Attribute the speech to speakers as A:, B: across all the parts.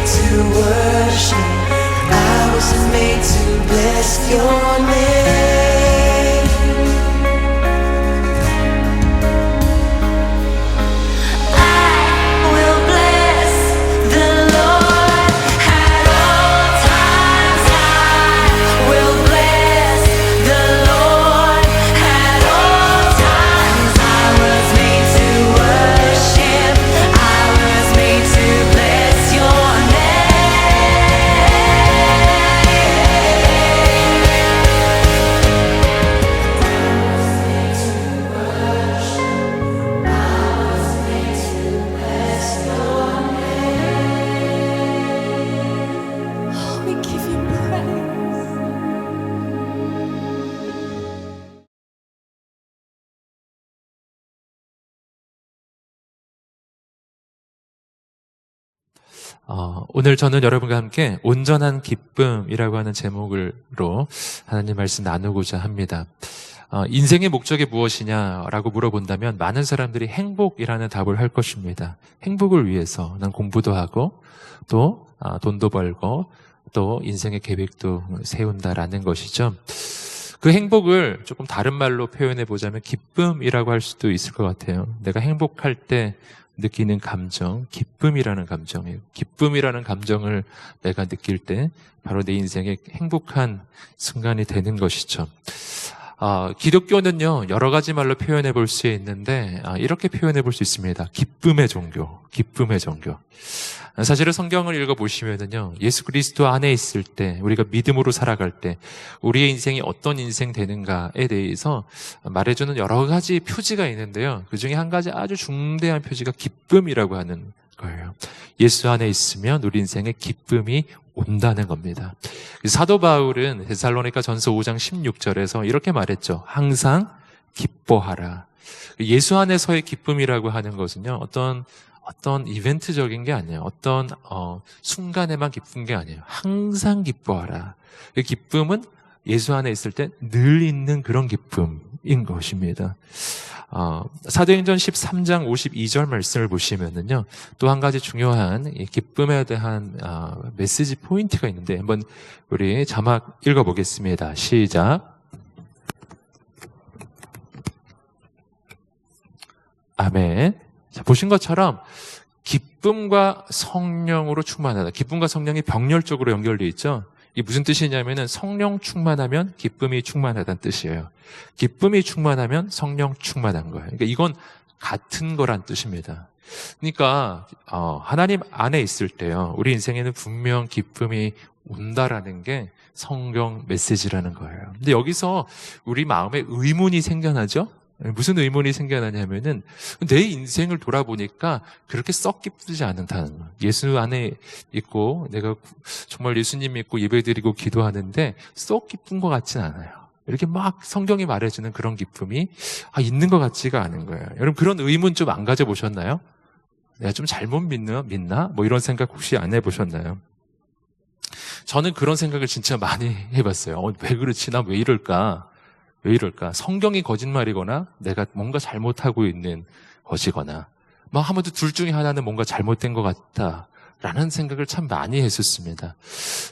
A: made to worship. I was made to bless your name.
B: 오늘 저는 여러분과 함께 온전한 기쁨이라고 하는 제목으로 하나님 말씀 나누고자 합니다. 인생의 목적이 무엇이냐라고 물어본다면 많은 사람들이 행복이라는 답을 할 것입니다. 행복을 위해서 난 공부도 하고 또 돈도 벌고 또 인생의 계획도 세운다라는 것이죠. 그 행복을 조금 다른 말로 표현해 보자면 기쁨이라고 할 수도 있을 것 같아요. 내가 행복할 때 느끼는 감정, 기쁨이라는 감정이에요. 기쁨이라는 감정을 내가 느낄 때 바로 내 인생의 행복한 순간이 되는 것이죠. 기독교는요, 여러 가지 말로 표현해 볼 수 있는데, 이렇게 표현해 볼 수 있습니다. 기쁨의 종교, 기쁨의 종교. 사실은 성경을 읽어보시면은요, 예수 그리스도 안에 있을 때, 우리가 믿음으로 살아갈 때, 우리의 인생이 어떤 인생 되는가에 대해서 말해주는 여러 가지 표지가 있는데요. 그 중에 한 가지 아주 중대한 표지가 기쁨이라고 하는 거예요. 예수 안에 있으면 우리 인생에 기쁨이 온다는 겁니다. 사도 바울은 데살로니가 전서 5장 16절에서 이렇게 말했죠. 항상 기뻐하라. 예수 안에서의 기쁨이라고 하는 것은요, 어떤 이벤트적인 게 아니에요. 어떤 순간에만 기쁜 게 아니에요. 항상 기뻐하라. 그 기쁨은 예수 안에 있을 때 늘 있는 그런 기쁨인 것입니다. 사도행전 13장 52절 말씀을 보시면은요, 또 한 가지 중요한 이 기쁨에 대한 메시지 포인트가 있는데 한번 우리 자막 읽어보겠습니다. 시작. 아멘. 자, 보신 것처럼 기쁨과 성령으로 충만하다. 기쁨과 성령이 병렬적으로 연결되어 있죠. 이게 무슨 뜻이냐면은 성령 충만하면 기쁨이 충만하다는 뜻이에요. 기쁨이 충만하면 성령 충만한 거예요. 그러니까 이건 같은 거란 뜻입니다. 그러니까 하나님 안에 있을 때요, 우리 인생에는 분명 기쁨이 온다라는 게 성경 메시지라는 거예요. 근데 여기서 우리 마음에 의문이 생겨나죠? 무슨 의문이 생겨나냐면은 내 인생을 돌아보니까 그렇게 썩 기쁘지 않다는 거예요. 예수 안에 있고 내가 정말 예수님 믿고 예배드리고 기도하는데 썩 기쁜 것 같진 않아요. 이렇게 막 성경이 말해주는 그런 기쁨이 있는 것 같지가 않은 거예요. 여러분 그런 의문 좀 안 가져보셨나요? 내가 좀 잘못 믿나? 뭐 이런 생각 혹시 안 해보셨나요? 저는 그런 생각을 진짜 많이 해봤어요. 왜 그렇지? 나 왜 이럴까? 왜 이럴까? 성경이 거짓말이거나 내가 뭔가 잘못하고 있는 것이거나 아무래도 둘 중에 하나는 뭔가 잘못된 것 같다라는 생각을 참 많이 했었습니다.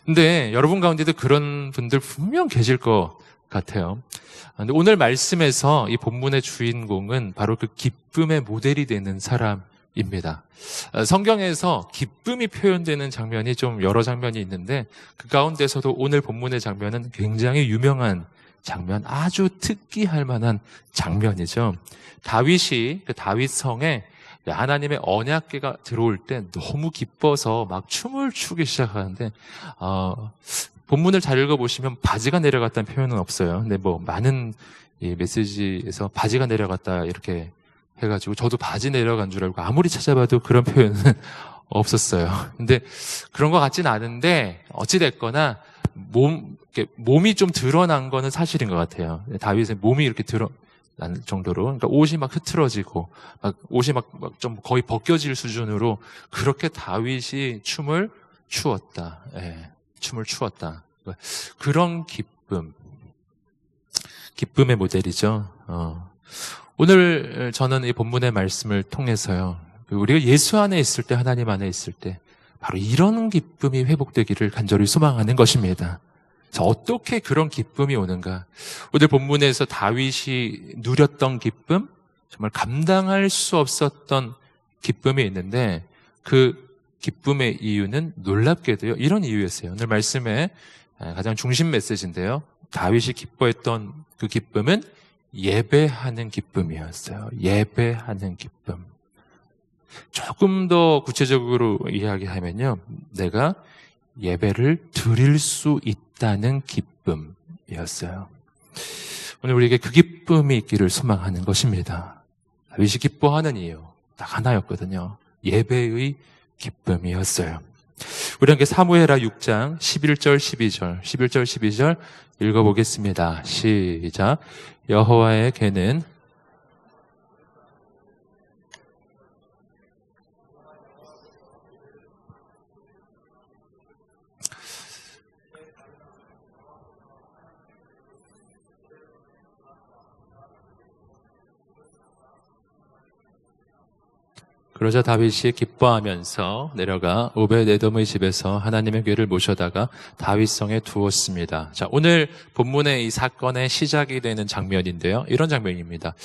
B: 근데 여러분 가운데도 그런 분들 분명 계실 것 같아요. 근데 오늘 말씀에서 이 본문의 주인공은 바로 그 기쁨의 모델이 되는 사람입니다. 성경에서 기쁨이 표현되는 장면이 좀 여러 장면이 있는데 그 가운데서도 오늘 본문의 장면은 굉장히 유명한 장면, 아주 특기할 만한 장면이죠. 다윗이 그 다윗성에 하나님의 언약궤가 들어올 때 너무 기뻐서 막 춤을 추기 시작하는데 본문을 잘 읽어보시면 바지가 내려갔다는 표현은 없어요. 근데 많은 이 메시지에서 바지가 내려갔다 이렇게 해가지고 저도 바지 내려간 줄 알고 아무리 찾아봐도 그런 표현은 없었어요. 근데 그런 것 같진 않은데 어찌됐거나 몸이 좀 드러난 거는 사실인 것 같아요. 다윗의 몸이 이렇게 드러난 정도로, 그러니까 옷이 막 흐트러지고, 옷이 막 좀 거의 벗겨질 수준으로 그렇게 다윗이 춤을 추었다. 예, 춤을 추었다. 그런 기쁨의 모델이죠. 오늘 저는 이 본문의 말씀을 통해서요, 우리가 예수 안에 있을 때, 하나님 안에 있을 때, 바로 이런 기쁨이 회복되기를 간절히 소망하는 것입니다. 자, 어떻게 그런 기쁨이 오는가? 오늘 본문에서 다윗이 누렸던 기쁨, 정말 감당할 수 없었던 기쁨이 있는데 그 기쁨의 이유는 놀랍게도요, 이런 이유였어요. 오늘 말씀의 가장 중심 메시지인데요. 다윗이 기뻐했던 그 기쁨은 예배하는 기쁨이었어요. 예배하는 기쁨. 조금 더 구체적으로 이야기하면요, 내가 예배를 드릴 수 있다는 기쁨이었어요. 오늘 우리에게 그 기쁨이 있기를 소망하는 것입니다. 다윗이 기뻐하는 이유 딱 하나였거든요. 예배의 기쁨이었어요. 우리 함께 사무엘하 6장 11절 12절 읽어보겠습니다. 시작. 여호와의 괴는 그러자 다윗이 기뻐하면서 내려가 오벳에돔의 집에서 하나님의 궤를 모셔다가 다윗성에 두었습니다. 자, 오늘 본문의 이 사건의 시작이 되는 장면인데요. 이런 장면입니다.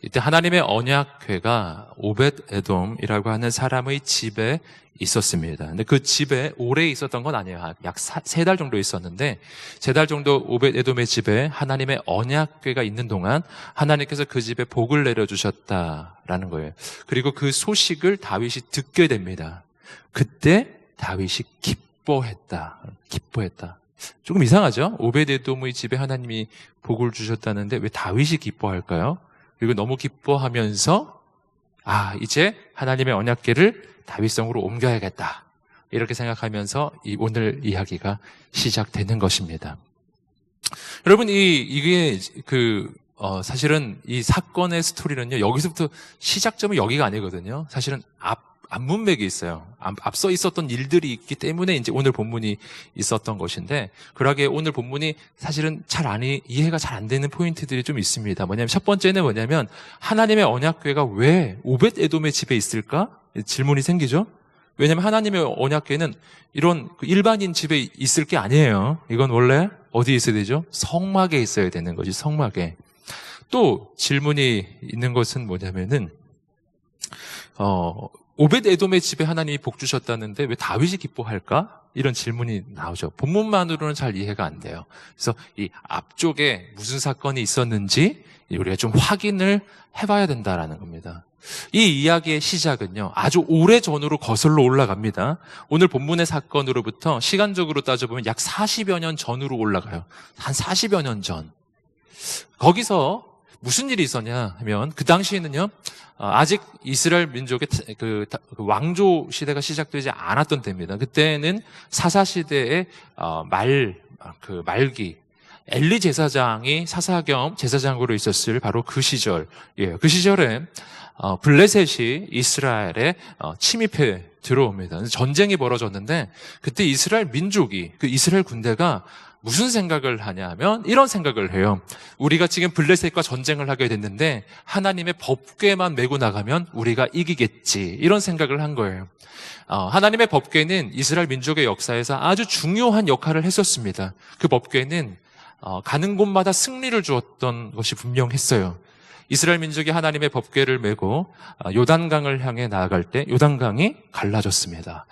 B: 이때 하나님의 언약궤가 오벳에돔이라고 하는 사람의 집에 있었습니다. 근데 그 집에 오래 있었던 건 아니에요. 약 3달 정도 있었는데 3달 정도 오벳에돔의 집에 하나님의 언약궤가 있는 동안 하나님께서 그 집에 복을 내려주셨다라는 거예요. 그리고 그 소식을 다윗이 듣게 됩니다. 그때 다윗이 기뻐했다. 조금 이상하죠? 오벳에돔의 집에 하나님이 복을 주셨다는데 왜 다윗이 기뻐할까요? 그리고 너무 기뻐하면서 이제 하나님의 언약궤를 다윗성으로 옮겨야겠다. 이렇게 생각하면서 오늘 이야기가 시작되는 것입니다. 여러분, 이게 사실은 이 사건의 스토리는요, 여기서부터 시작점은 여기가 아니거든요. 사실은 앞문맥이 있어요. 앞서 있었던 일들이 있기 때문에 이제 오늘 본문이 있었던 것인데, 그러기에 오늘 본문이 사실은 이해가 잘 안 되는 포인트들이 좀 있습니다. 첫 번째는 뭐냐면, 하나님의 언약궤가 왜 오벳에돔의 집에 있을까? 질문이 생기죠? 왜냐면 하나님의 언약궤는 이런 일반인 집에 있을 게 아니에요. 이건 원래 어디에 있어야 되죠? 성막에 있어야 되는 거지, 성막에. 또 질문이 있는 것은 뭐냐면은, 오벳에돔의 집에 하나님이 복 주셨다는데 왜 다윗이 기뻐할까? 이런 질문이 나오죠. 본문만으로는 잘 이해가 안 돼요. 그래서 이 앞쪽에 무슨 사건이 있었는지 우리가 좀 확인을 해봐야 된다라는 겁니다. 이 이야기의 시작은요, 아주 오래 전으로 거슬러 올라갑니다. 오늘 본문의 사건으로부터 시간적으로 따져보면 약 40여 년 전으로 올라가요. 한 40여 년 전. 거기서 무슨 일이 있었냐 하면, 그 당시에는요, 아직 이스라엘 민족의 그 왕조 시대가 시작되지 않았던 때입니다. 그때는 사사 시대의 말기, 엘리 제사장이 사사 겸 제사장으로 있었을 바로 그 시절이에요. 그 시절에 블레셋이 이스라엘에 침입해 들어옵니다. 전쟁이 벌어졌는데, 그때 이스라엘 민족이, 그 이스라엘 군대가 무슨 생각을 하냐면 이런 생각을 해요. 우리가 지금 블레셋과 전쟁을 하게 됐는데 하나님의 법궤만 메고 나가면 우리가 이기겠지, 이런 생각을 한 거예요. 하나님의 법궤는 이스라엘 민족의 역사에서 아주 중요한 역할을 했었습니다. 그 법궤는 가는 곳마다 승리를 주었던 것이 분명했어요. 이스라엘 민족이 하나님의 법궤를 메고 요단강을 향해 나아갈 때 요단강이 갈라졌습니다.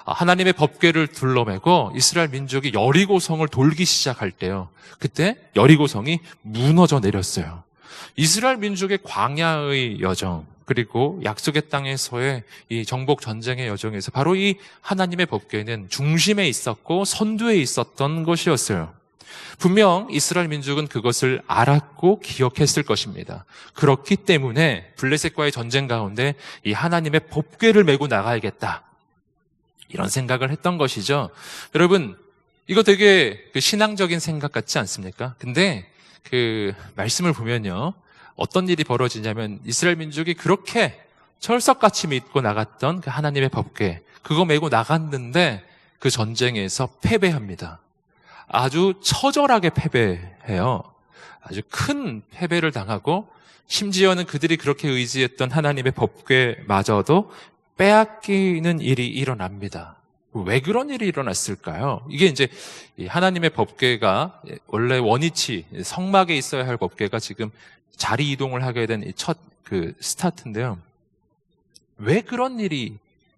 B: 하나님의 법궤를 둘러매고 이스라엘 민족이 여리고성을 돌기 시작할 때요, 그때 여리고성이 무너져 내렸어요. 이스라엘 민족의 광야의 여정, 그리고 약속의 땅에서의 이 정복 전쟁의 여정에서 바로 이 하나님의 법궤는 중심에 있었고 선두에 있었던 것이었어요. 분명 이스라엘 민족은 그것을 알았고 기억했을 것입니다. 그렇기 때문에 블레셋과의 전쟁 가운데 이 하나님의 법궤를 메고 나가야겠다, 이런 생각을 했던 것이죠. 여러분, 이거 되게 신앙적인 생각 같지 않습니까? 근데 그 말씀을 보면요, 어떤 일이 벌어지냐면 이스라엘 민족이 그렇게 철석같이 믿고 나갔던 그 하나님의 법궤, 그거 메고 나갔는데 그 전쟁에서 패배합니다. 아주 처절하게 패배해요. 아주 큰 패배를 당하고 심지어는 그들이 그렇게 의지했던 하나님의 법궤마저도 빼앗기는 일이 일어납니다. 왜 그런 일이 일어났을까요? 이게 이제 이 하나님의 법궤가 원래 원위치 성막에 있어야 할 법궤가 지금 자리 이동을 하게 된 첫 그 스타트인데요. 왜 그런 일이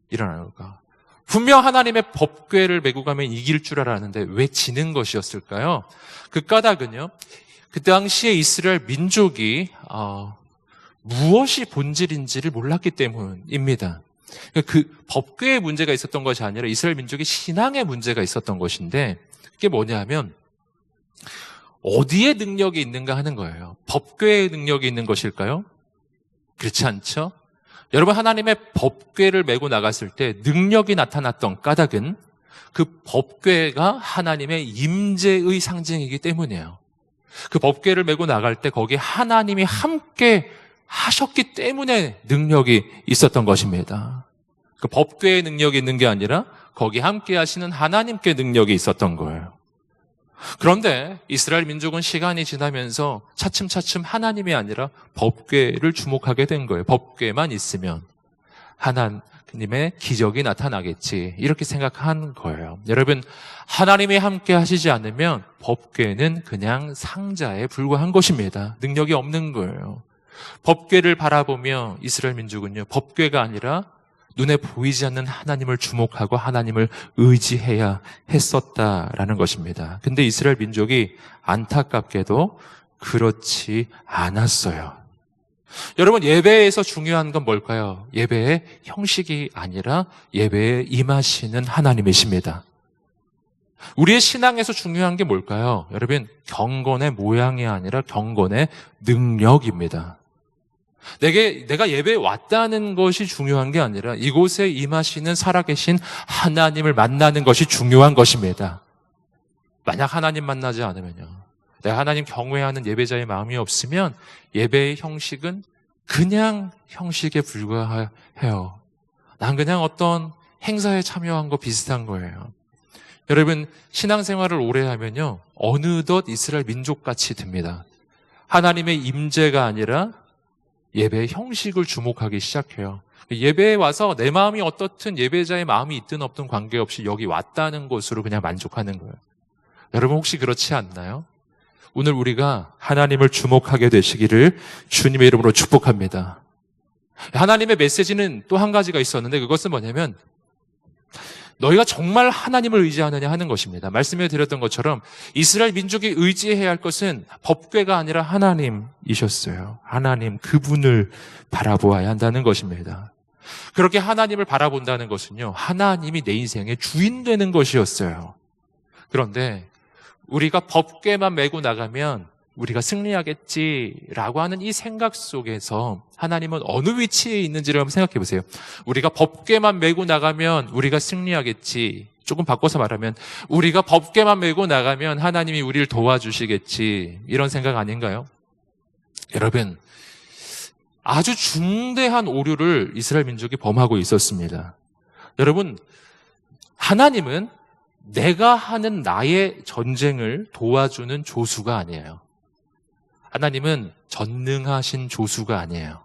B: 일어날까? 분명 하나님의 법궤를 메고 가면 이길 줄 알았는데 왜 지는 것이었을까요? 그 까닭은요, 그 당시에 이스라엘 민족이 무엇이 본질인지를 몰랐기 때문입니다. 그 법궤에 문제가 있었던 것이 아니라 이스라엘 민족의 신앙에 문제가 있었던 것인데, 그게 뭐냐면 어디에 능력이 있는가 하는 거예요. 법궤에 능력이 있는 것일까요? 그렇지 않죠? 여러분, 하나님의 법궤를 메고 나갔을 때 능력이 나타났던 까닭은 그 법궤가 하나님의 임재의 상징이기 때문이에요. 그 법궤를 메고 나갈 때 거기에 하나님이 함께 하셨기 때문에 능력이 있었던 것입니다. 그 법궤에 능력이 있는 게 아니라 거기 함께 하시는 하나님께 능력이 있었던 거예요. 그런데 이스라엘 민족은 시간이 지나면서 차츰차츰 하나님이 아니라 법궤를 주목하게 된 거예요. 법궤만 있으면 하나님의 기적이 나타나겠지, 이렇게 생각한 거예요. 여러분, 하나님이 함께 하시지 않으면 법궤는 그냥 상자에 불과한 것입니다. 능력이 없는 거예요. 법궤를 바라보며 이스라엘 민족은요, 법궤가 아니라 눈에 보이지 않는 하나님을 주목하고 하나님을 의지해야 했었다라는 것입니다. 근데 이스라엘 민족이 안타깝게도 그렇지 않았어요. 여러분, 예배에서 중요한 건 뭘까요? 예배의 형식이 아니라 예배에 임하시는 하나님이십니다. 우리의 신앙에서 중요한 게 뭘까요? 여러분, 경건의 모양이 아니라 경건의 능력입니다. 내가 예배에 왔다는 것이 중요한 게 아니라 이곳에 임하시는 살아계신 하나님을 만나는 것이 중요한 것입니다. 만약 하나님 만나지 않으면요, 내가 하나님 경외하는 예배자의 마음이 없으면 예배의 형식은 그냥 형식에 불과해요. 난 그냥 어떤 행사에 참여한 거 비슷한 거예요. 여러분, 신앙생활을 오래 하면요, 어느덧 이스라엘 민족같이 됩니다. 하나님의 임재가 아니라 예배의 형식을 주목하기 시작해요. 예배에 와서 내 마음이 어떻든 예배자의 마음이 있든 없든 관계없이 여기 왔다는 것으로 그냥 만족하는 거예요. 여러분, 혹시 그렇지 않나요? 오늘 우리가 하나님을 주목하게 되시기를 주님의 이름으로 축복합니다. 하나님의 메시지는 또 한 가지가 있었는데, 그것은 뭐냐면 너희가 정말 하나님을 의지하느냐 하는 것입니다. 말씀해 드렸던 것처럼 이스라엘 민족이 의지해야 할 것은 법궤가 아니라 하나님이셨어요. 하나님, 그분을 바라보아야 한다는 것입니다. 그렇게 하나님을 바라본다는 것은요, 하나님이 내 인생의 주인 되는 것이었어요. 그런데 우리가 법궤만 메고 나가면 우리가 승리하겠지라고 하는 이 생각 속에서 하나님은 어느 위치에 있는지를 한번 생각해 보세요. 우리가 법궤만 메고 나가면 우리가 승리하겠지. 조금 바꿔서 말하면 우리가 법궤만 메고 나가면 하나님이 우리를 도와주시겠지. 이런 생각 아닌가요? 여러분, 아주 중대한 오류를 이스라엘 민족이 범하고 있었습니다. 여러분, 하나님은 내가 하는 나의 전쟁을 도와주는 조수가 아니에요. 하나님은 전능하신 조수가 아니에요.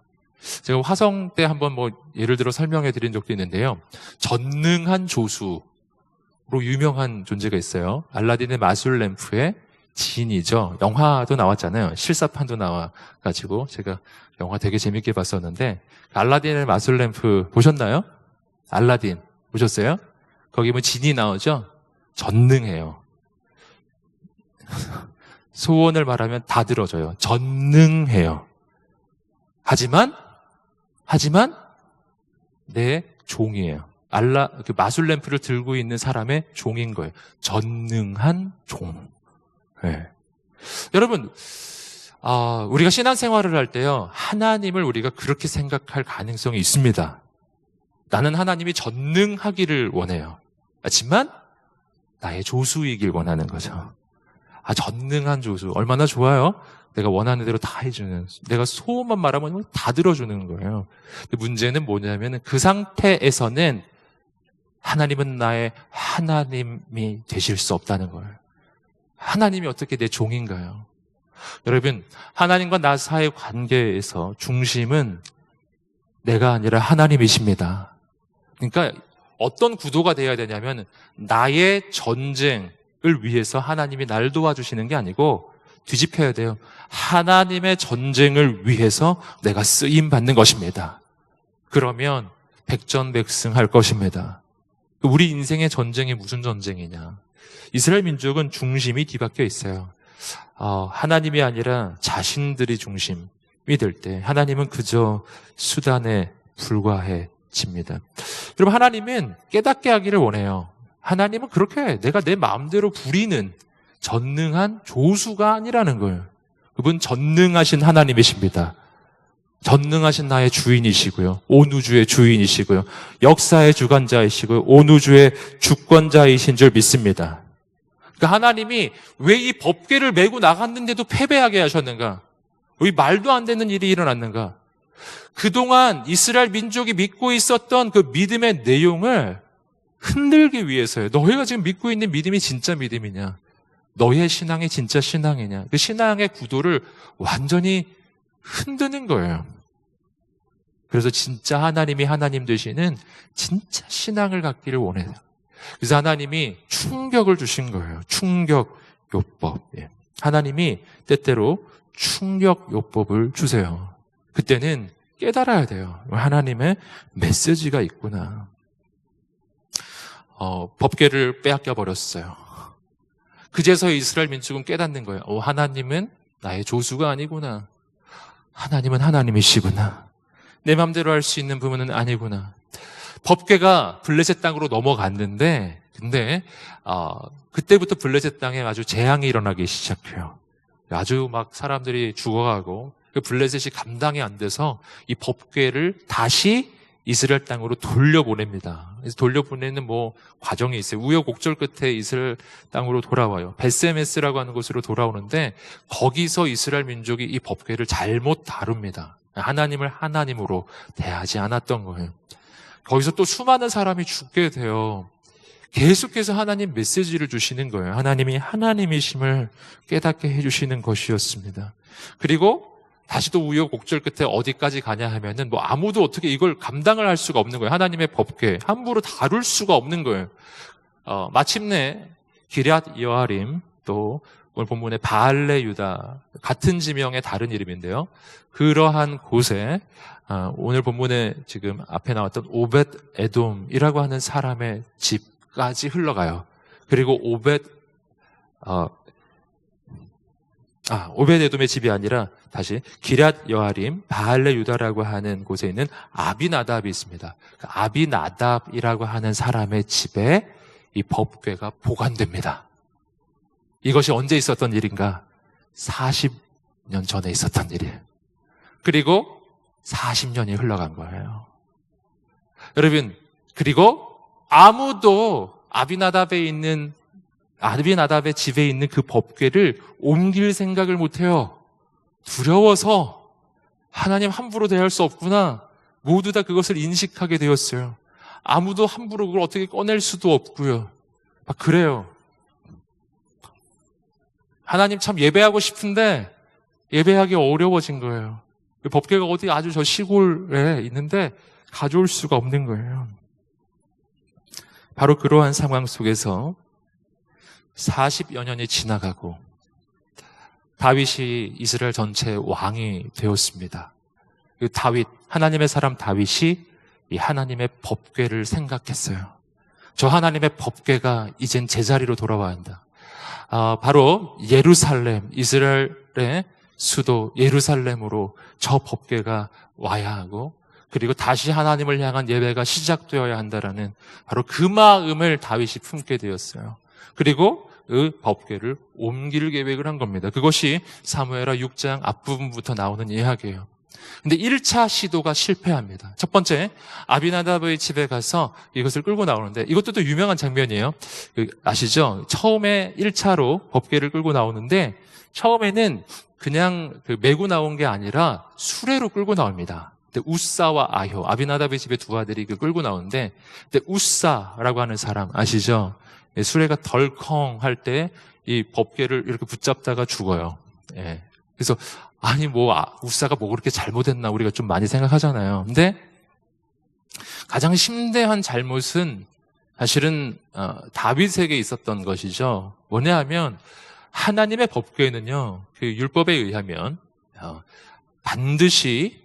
B: 제가 화성 때 한번 예를 들어 설명해 드린 적도 있는데요. 전능한 조수로 유명한 존재가 있어요. 알라딘의 마술 램프의 지인이죠. 영화도 나왔잖아요. 실사판도 나와가지고 제가 영화 되게 재밌게 봤었는데, 알라딘의 마술 램프 보셨나요? 알라딘 보셨어요? 거기 지니 나오죠? 전능해요. 소원을 말하면 다 들어줘요. 전능해요. 하지만 내 종이에요. 그 마술 램프를 들고 있는 사람의 종인 거예요. 전능한 종. 네. 여러분, 우리가 신앙생활을 할 때요, 하나님을 우리가 그렇게 생각할 가능성이 있습니다. 나는 하나님이 전능하기를 원해요. 하지만 나의 조수이길 원하는 거죠. 전능한 조수. 얼마나 좋아요? 내가 원하는 대로 다 해주는. 내가 소원만 말하면 다 들어주는 거예요. 근데 문제는 뭐냐면 그 상태에서는 하나님은 나의 하나님이 되실 수 없다는 거예요. 하나님이 어떻게 내 종인가요? 여러분, 하나님과 나 사이의 관계에서 중심은 내가 아니라 하나님이십니다. 그러니까 어떤 구도가 돼야 되냐면 나의 전쟁을 위해서 하나님이 날 도와주시는 게 아니고 뒤집혀야 돼요. 하나님의 전쟁을 위해서 내가 쓰임 받는 것입니다. 그러면 백전백승할 것입니다. 우리 인생의 전쟁이 무슨 전쟁이냐? 이스라엘 민족은 중심이 뒤바뀌어 있어요. 하나님이 아니라 자신들이 중심이 될 때 하나님은 그저 수단에 불과해집니다. 여러분, 하나님은 깨닫게 하기를 원해요. 하나님은 그렇게 내가 내 마음대로 부리는 전능한 조수가 아니라는 거예요. 그분 전능하신 하나님이십니다. 전능하신 나의 주인이시고요. 온 우주의 주인이시고요. 역사의 주관자이시고요. 온 우주의 주권자이신 줄 믿습니다. 그러니까 하나님이 왜 이 법궤를 메고 나갔는데도 패배하게 하셨는가? 왜 말도 안 되는 일이 일어났는가? 그동안 이스라엘 민족이 믿고 있었던 그 믿음의 내용을 흔들기 위해서요. 너희가 지금 믿고 있는 믿음이 진짜 믿음이냐? 너희의 신앙이 진짜 신앙이냐? 그 신앙의 구도를 완전히 흔드는 거예요. 그래서 진짜 하나님이 하나님 되시는 진짜 신앙을 갖기를 원해요. 그래서 하나님이 충격을 주신 거예요. 충격요법. 하나님이 때때로 충격요법을 주세요. 그때는 깨달아야 돼요. 하나님의 메시지가 있구나. 법궤를 빼앗겨 버렸어요. 그제서 이스라엘 민족은 깨닫는 거예요. 하나님은 나의 조수가 아니구나. 하나님은 하나님이시구나. 내 맘대로 할 수 있는 부분은 아니구나. 법궤가 블레셋 땅으로 넘어갔는데, 근데 그때부터 블레셋 땅에 아주 재앙이 일어나기 시작해요. 아주 막 사람들이 죽어가고 그 블레셋이 감당이 안 돼서 이 법궤를 다시 이스라엘 땅으로 돌려보냅니다. 그래서 돌려보내는 과정이 있어요. 우여곡절 끝에 이스라엘 땅으로 돌아와요. 베세메스라고 하는 곳으로 돌아오는데 거기서 이스라엘 민족이 이 법궤를 잘못 다룹니다. 하나님을 하나님으로 대하지 않았던 거예요. 거기서 또 수많은 사람이 죽게 돼요. 계속해서 하나님 메시지를 주시는 거예요. 하나님이 하나님이심을 깨닫게 해주시는 것이었습니다. 그리고 다시 또 우여곡절 끝에 어디까지 가냐 하면은 아무도 어떻게 이걸 감당을 할 수가 없는 거예요. 하나님의 법궤 함부로 다룰 수가 없는 거예요. 마침내 기럇 여아림, 또 오늘 본문의 바알레 유다, 같은 지명의 다른 이름인데요. 그러한 곳에 오늘 본문에 지금 앞에 나왔던 오벳 에돔이라고 하는 사람의 집까지 흘러가요. 그리고 오벳 에돔의 집이 아니라 다시 기럇 여아림, 바알레 유다라고 하는 곳에 있는 아비나답이 있습니다. 그 아비나답이라고 하는 사람의 집에 이 법궤가 보관됩니다. 이것이 언제 있었던 일인가? 40년 전에 있었던 일이에요. 그리고 40년이 흘러간 거예요. 여러분, 그리고 아무도 아비나답의 집에 있는 그 법궤를 옮길 생각을 못해요. 두려워서 하나님 함부로 대할 수 없구나. 모두 다 그것을 인식하게 되었어요. 아무도 함부로 그걸 어떻게 꺼낼 수도 없고요. 막 그래요. 하나님 참 예배하고 싶은데 예배하기 어려워진 거예요. 법궤가 어디 아주 저 시골에 있는데 가져올 수가 없는 거예요. 바로 그러한 상황 속에서 40여 년이 지나가고 다윗이 이스라엘 전체의 왕이 되었습니다. 다윗, 하나님의 사람 다윗이 이 하나님의 법궤를 생각했어요. 저 하나님의 법궤가 이젠 제자리로 돌아와야 한다. 바로 예루살렘, 이스라엘의 수도 예루살렘으로 저 법궤가 와야 하고, 그리고 다시 하나님을 향한 예배가 시작되어야 한다라는 바로 그 마음을 다윗이 품게 되었어요. 그리고 그 법궤를 옮길 계획을 한 겁니다. 그것이 사무엘하 6장 앞부분부터 나오는 이야기예요. 근데 1차 시도가 실패합니다. 첫 번째, 아비나답의 집에 가서 이것을 끌고 나오는데, 이것도 또 유명한 장면이에요. 아시죠? 처음에 1차로 법궤를 끌고 나오는데, 처음에는 그냥 메고 나온 게 아니라 수레로 끌고 나옵니다. 근데 우사와 아효, 아비나답의 집에 두 아들이 끌고 나오는데, 근데 우사라고 하는 사람 아시죠? 수레가 덜컹 할 때 이 법궤를 이렇게 붙잡다가 죽어요. 예. 그래서 아니 우사가 그렇게 잘못했나 우리가 좀 많이 생각하잖아요. 근데 가장 심대한 잘못은 사실은 다윗에게 있었던 것이죠. 뭐냐 하면 하나님의 법궤는요, 그 율법에 의하면 반드시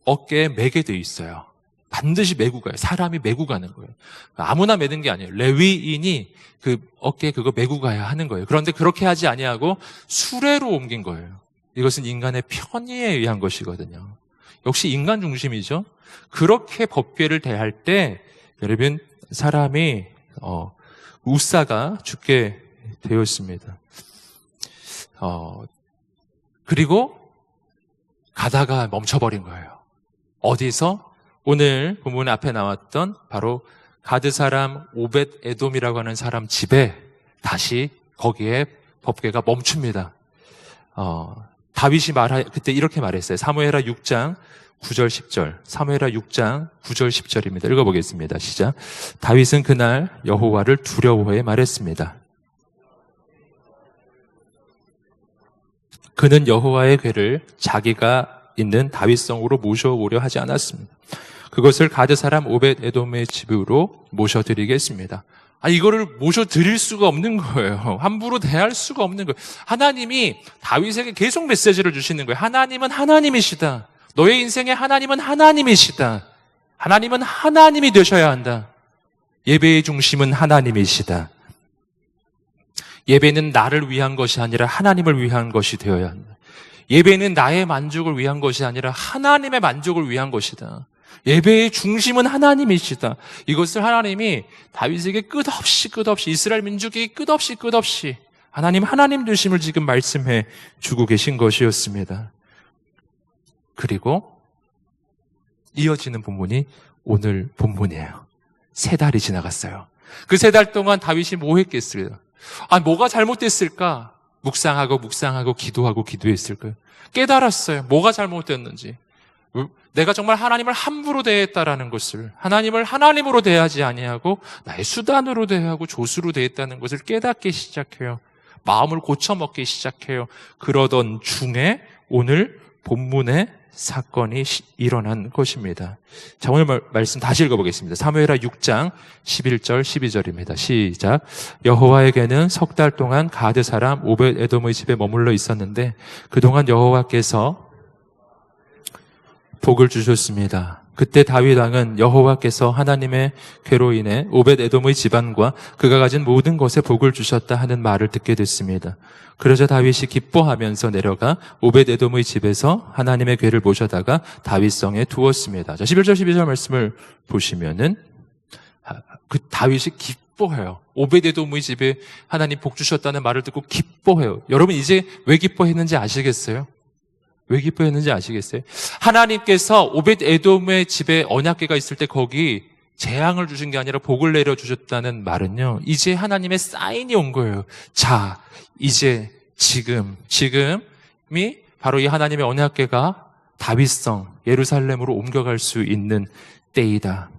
B: 어깨에 매게 돼 있어요. 반드시 메고 가요. 사람이 메고 가는 거예요. 아무나 매는 게 아니에요. 레위인이 그 어깨에 그거 메고 가야 하는 거예요. 그런데 그렇게 하지 아니하고 수레로 옮긴 거예요. 이것은 인간의 편의에 의한 것이거든요. 역시 인간 중심이죠. 그렇게 법궤를 대할 때 여러분 사람이 우사가 죽게 되었습니다. 그리고 가다가 멈춰버린 거예요. 어디서? 오늘 본문 앞에 나왔던 바로 가드 사람 오벳 에돔이라고 하는 사람 집에 다시 거기에 법궤가 멈춥니다. 다윗이 그때 이렇게 말했어요. 사무엘하 6장 9절 10절. 사무엘하 6장 9절 10절입니다. 읽어보겠습니다. 시작. 다윗은 그날 여호와를 두려워해 말했습니다. 그는 여호와의 궤를 자기가 있는 다윗성으로 모셔오려 하지 않았습니다. 그것을 가드 사람 오벳 에돔의 집으로 모셔드리겠습니다. 이거를 모셔드릴 수가 없는 거예요. 함부로 대할 수가 없는 거예요. 하나님이 다윗에게 계속 메시지를 주시는 거예요. 하나님은 하나님이시다. 너의 인생의 하나님은 하나님이시다. 하나님은 하나님이 되셔야 한다. 예배의 중심은 하나님이시다. 예배는 나를 위한 것이 아니라 하나님을 위한 것이 되어야 한다. 예배는 나의 만족을 위한 것이 아니라 하나님의 만족을 위한 것이다. 예배의 중심은 하나님이시다. 이것을 하나님이 다윗에게 끝없이 이스라엘 민족에게 끝없이 하나님 되심을 지금 말씀해 주고 계신 것이었습니다. 그리고 이어지는 본문이 오늘 본문이에요. 3달이 지나갔어요. 그 3달 동안 다윗이 뭐 했겠어요? 뭐가 잘못됐을까? 묵상하고 기도했을까요? 깨달았어요. 뭐가 잘못됐는지. 내가 정말 하나님을 함부로 대했다라는 것을, 하나님을 하나님으로 대하지 아니하고 나의 수단으로 대하고 조수로 대했다는 것을 깨닫기 시작해요. 마음을 고쳐먹기 시작해요. 그러던 중에 오늘 본문의 사건이 일어난 것입니다. 자, 오늘 말씀 다시 읽어보겠습니다. 사무엘하 6장 11절 12절입니다. 시작. 여호와에게는 3달 동안 가드 사람 오벳 에돔의 집에 머물러 있었는데 그동안 여호와께서 복을 주셨습니다. 그때 다윗 왕은 여호와께서 하나님의 궤로 인해 오벳 에돔의 집안과 그가 가진 모든 것에 복을 주셨다 하는 말을 듣게 됐습니다. 그러자 다윗이 기뻐하면서 내려가 오벳 에돔의 집에서 하나님의 궤를 모셔다가 다윗성에 두었습니다. 자, 11절 12절 말씀을 보시면은 그 다윗이 기뻐해요. 오벳 에돔의 집에 하나님 복 주셨다는 말을 듣고 기뻐해요. 여러분 이제 왜 기뻐했는지 아시겠어요? 왜 기뻐했는지 아시겠어요? 하나님께서 오벳 에돔의 집에 언약궤가 있을 때 거기 재앙을 주신 게 아니라 복을 내려주셨다는 말은요, 이제 하나님의 사인이 온 거예요. 자, 이제 지금이 바로 이 하나님의 언약궤가 다윗성 예루살렘으로 옮겨갈 수 있는 때이다.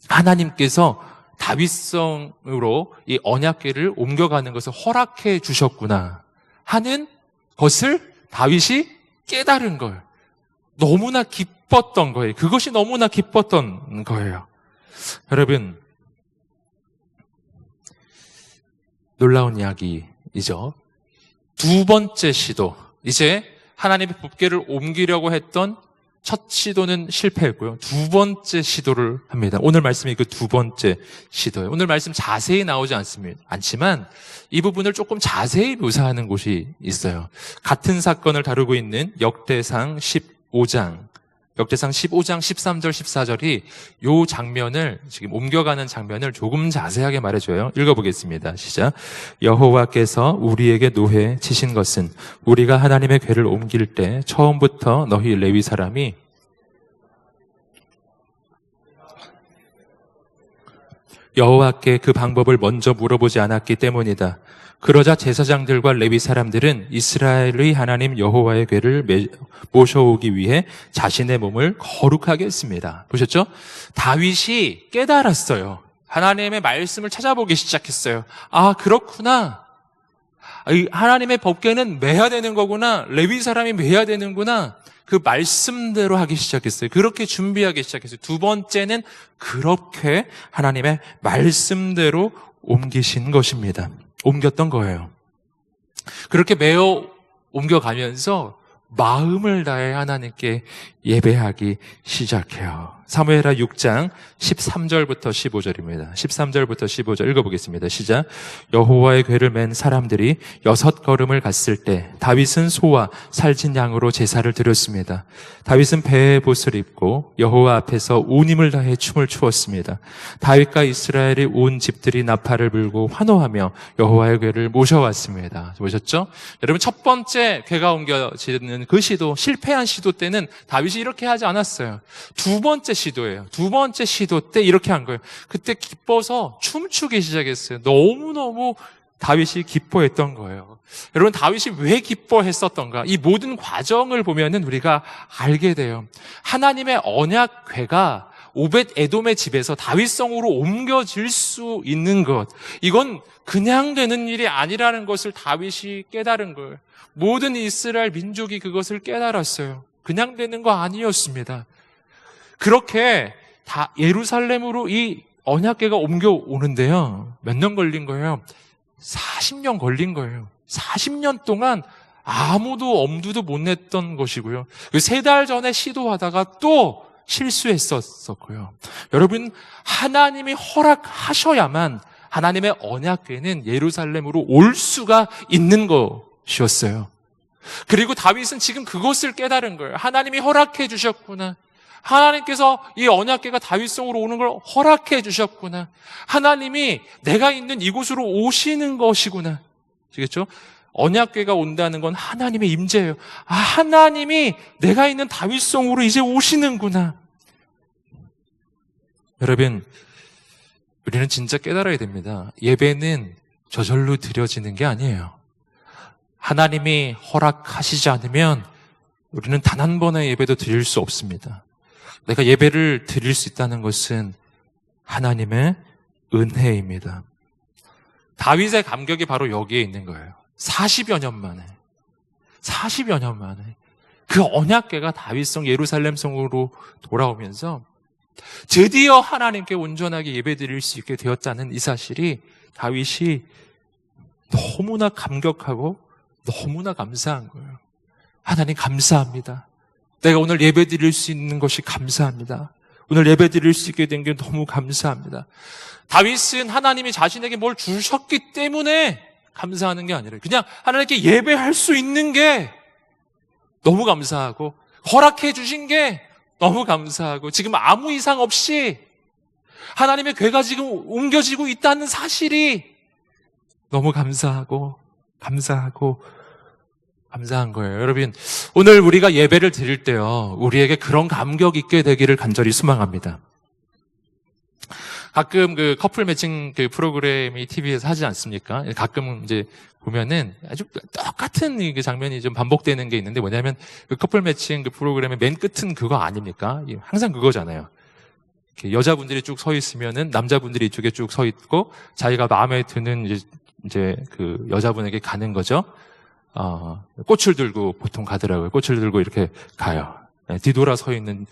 B: 하나님께서 다윗성으로 이 언약궤를 옮겨가는 것을 허락해 주셨구나 하는 것을 다윗이 깨달은 거예요. 너무나 기뻤던 거예요. 그것이 너무나 기뻤던 거예요. 여러분, 놀라운 이야기이죠. 2번째 시도, 이제 하나님의 법궤를 옮기려고 했던 첫 시도는 실패했고요. 2번째 시도를 합니다. 오늘 말씀이 그 2번째 시도예요. 오늘 말씀 자세히 나오지 않지만 이 부분을 조금 자세히 묘사하는 곳이 있어요. 같은 사건을 다루고 있는 역대상 15장 13절 14절이 요 장면을 지금 옮겨가는 장면을 조금 자세하게 말해줘요. 읽어보겠습니다. 시작. 여호와께서 우리에게 노해 치신 것은 우리가 하나님의 궤를 옮길 때 처음부터 너희 레위 사람이 여호와께 그 방법을 먼저 물어보지 않았기 때문이다. 그러자 제사장들과 레위 사람들은 이스라엘의 하나님 여호와의 궤를 모셔오기 위해 자신의 몸을 거룩하게 했습니다. 보셨죠? 다윗이 깨달았어요. 하나님의 말씀을 찾아보기 시작했어요. 그렇구나. 이 하나님의 법궤는 매야 되는 거구나. 레위 사람이 매야 되는구나. 그 말씀대로 하기 시작했어요. 그렇게 준비하기 시작했어요. 두 번째는 그렇게 하나님의 말씀대로 옮기신 것입니다. 옮겼던 거예요. 그렇게 매어 옮겨가면서 마음을 다해 하나님께 예배하기 시작해요. 사무엘하 6장 13절부터 15절입니다. 13절부터 15절 읽어보겠습니다. 시작. 여호와의 궤를 맨 사람들이 6걸음을 갔을 때 다윗은 소와 살진 양으로 제사를 드렸습니다. 다윗은 배에 보슬 입고 여호와 앞에서 온 힘을 다해 춤을 추었습니다. 다윗과 이스라엘의 온 집들이 나팔을 불고 환호하며 여호와의 궤를 모셔왔습니다. 보셨죠? 여러분, 첫 번째 궤가 옮겨지는 그 시도, 실패한 시도 때는 다윗이 이렇게 하지 않았어요. 두 번째 시도예요. 두 번째 시도 때 이렇게 한 거예요. 그때 기뻐서 춤추기 시작했어요. 너무너무 다윗이 기뻐했던 거예요. 여러분, 다윗이 왜 기뻐했었던가? 이 모든 과정을 보면은 우리가 알게 돼요. 하나님의 언약궤가 오벳 에돔의 집에서 다윗성으로 옮겨질 수 있는 것, 이건 그냥 되는 일이 아니라는 것을 다윗이 깨달은 거예요. 모든 이스라엘 민족이 그것을 깨달았어요. 그냥 되는 거 아니었습니다. 그렇게 다 예루살렘으로 이 언약궤가 옮겨오는데요. 몇 년 걸린 거예요? 40년 걸린 거예요. 40년 동안 아무도 엄두도 못 냈던 것이고요. 3달 전에 시도하다가 또 실수했었고요. 여러분, 하나님이 허락하셔야만 하나님의 언약궤는 예루살렘으로 올 수가 있는 것이었어요. 그리고 다윗은 지금 그것을 깨달은 거예요. 하나님이 허락해 주셨구나. 하나님께서 이 언약궤가 다윗성으로 오는 걸 허락해 주셨구나. 하나님이 내가 있는 이곳으로 오시는 것이구나. 아시겠죠? 언약궤가 온다는 건 하나님의 임재예요. 아, 하나님이 내가 있는 다윗성으로 이제 오시는구나. 여러분, 우리는 진짜 깨달아야 됩니다. 예배는 저절로 드려지는 게 아니에요. 하나님이 허락하시지 않으면 우리는 단 한 번의 예배도 드릴 수 없습니다. 내가 예배를 드릴 수 있다는 것은 하나님의 은혜입니다. 다윗의 감격이 바로 여기에 있는 거예요. 40여 년 만에 그 언약궤가 다윗성 예루살렘성으로 돌아오면서 드디어 하나님께 온전하게 예배드릴 수 있게 되었다는 이 사실이 다윗이 너무나 감격하고 너무나 감사한 거예요. 하나님 감사합니다. 내가 오늘 예배드릴 수 있는 것이 감사합니다. 오늘 예배드릴 수 있게 된 게 너무 감사합니다. 다윗은 하나님이 자신에게 뭘 주셨기 때문에 감사하는 게 아니라 그냥 하나님께 예배할 수 있는 게 너무 감사하고 허락해 주신 게 너무 감사하고 지금 아무 이상 없이 하나님의 궤가 지금 옮겨지고 있다는 사실이 너무 감사한 거예요. 여러분, 오늘 우리가 예배를 드릴 때요, 우리에게 그런 감격 있게 되기를 간절히 소망합니다. 가끔 그 커플 매칭 그 프로그램이 TV에서 하지 않습니까? 가끔 이제 보면은 아주 똑같은 그 장면이 좀 반복되는 게 있는데 뭐냐면 그 커플 매칭 그 프로그램의 맨 끝은 그거 아닙니까? 항상 그거잖아요. 여자분들이 쭉 서 있으면은 남자분들이 이쪽에 쭉 서 있고 자기가 마음에 드는 이제 그 여자분에게 가는 거죠. 꽃을 들고 보통 가더라고요. 꽃을 들고 이렇게 가요. 뒤돌아 서 있는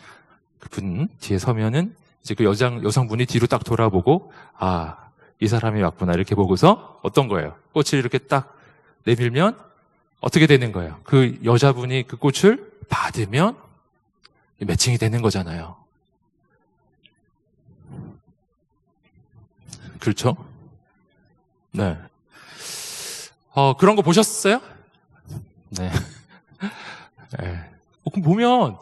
B: 그분 뒤에 서면은 이제 그 여성분이 뒤로 딱 돌아보고, 아, 이 사람이 왔구나. 이렇게 보고서 어떤 거예요? 꽃을 이렇게 딱 내밀면 어떻게 되는 거예요? 그 여자분이 그 꽃을 받으면 매칭이 되는 거잖아요. 그렇죠? 네. 그런 거 보셨어요? 네. 네. 그럼 보면,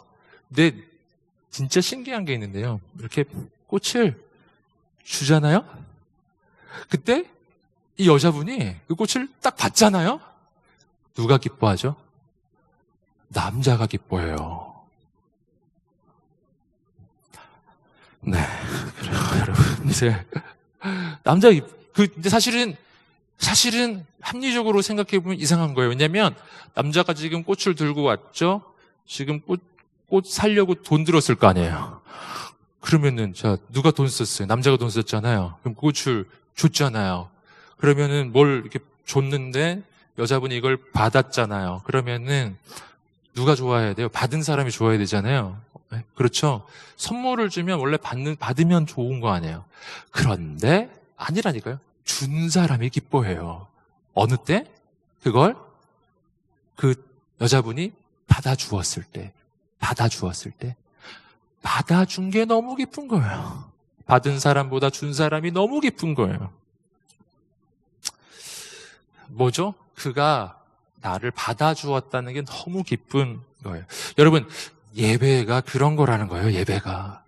B: 진짜 신기한 게 있는데요. 이렇게 꽃을 주잖아요? 그때 이 여자분이 그 꽃을 딱 받잖아요? 누가 기뻐하죠? 남자가 기뻐해요. 네. 그래요, 여러분. 이제, 근데 사실은 합리적으로 생각해보면 이상한 거예요. 왜냐면, 남자가 지금 꽃을 들고 왔죠? 지금 꽃 사려고 돈 들었을 거 아니에요. 그러면은, 누가 돈 썼어요? 남자가 돈 썼잖아요. 그럼 꽃을 줬잖아요. 그러면은 뭘 이렇게 줬는데, 여자분이 이걸 받았잖아요. 그러면은 누가 좋아해야 돼요? 받은 사람이 좋아야 되잖아요. 그렇죠? 선물을 주면 원래 받으면 좋은 거 아니에요. 그런데 아니라니까요. 준 사람이 기뻐해요. 어느 때? 그걸 그 여자분이 받아주었을 때, 받아준 게 너무 기쁜 거예요. 받은 사람보다 준 사람이 너무 기쁜 거예요. 뭐죠? 그가 나를 받아주었다는 게 너무 기쁜 거예요. 여러분, 예배가 그런 거라는 거예요. 예배가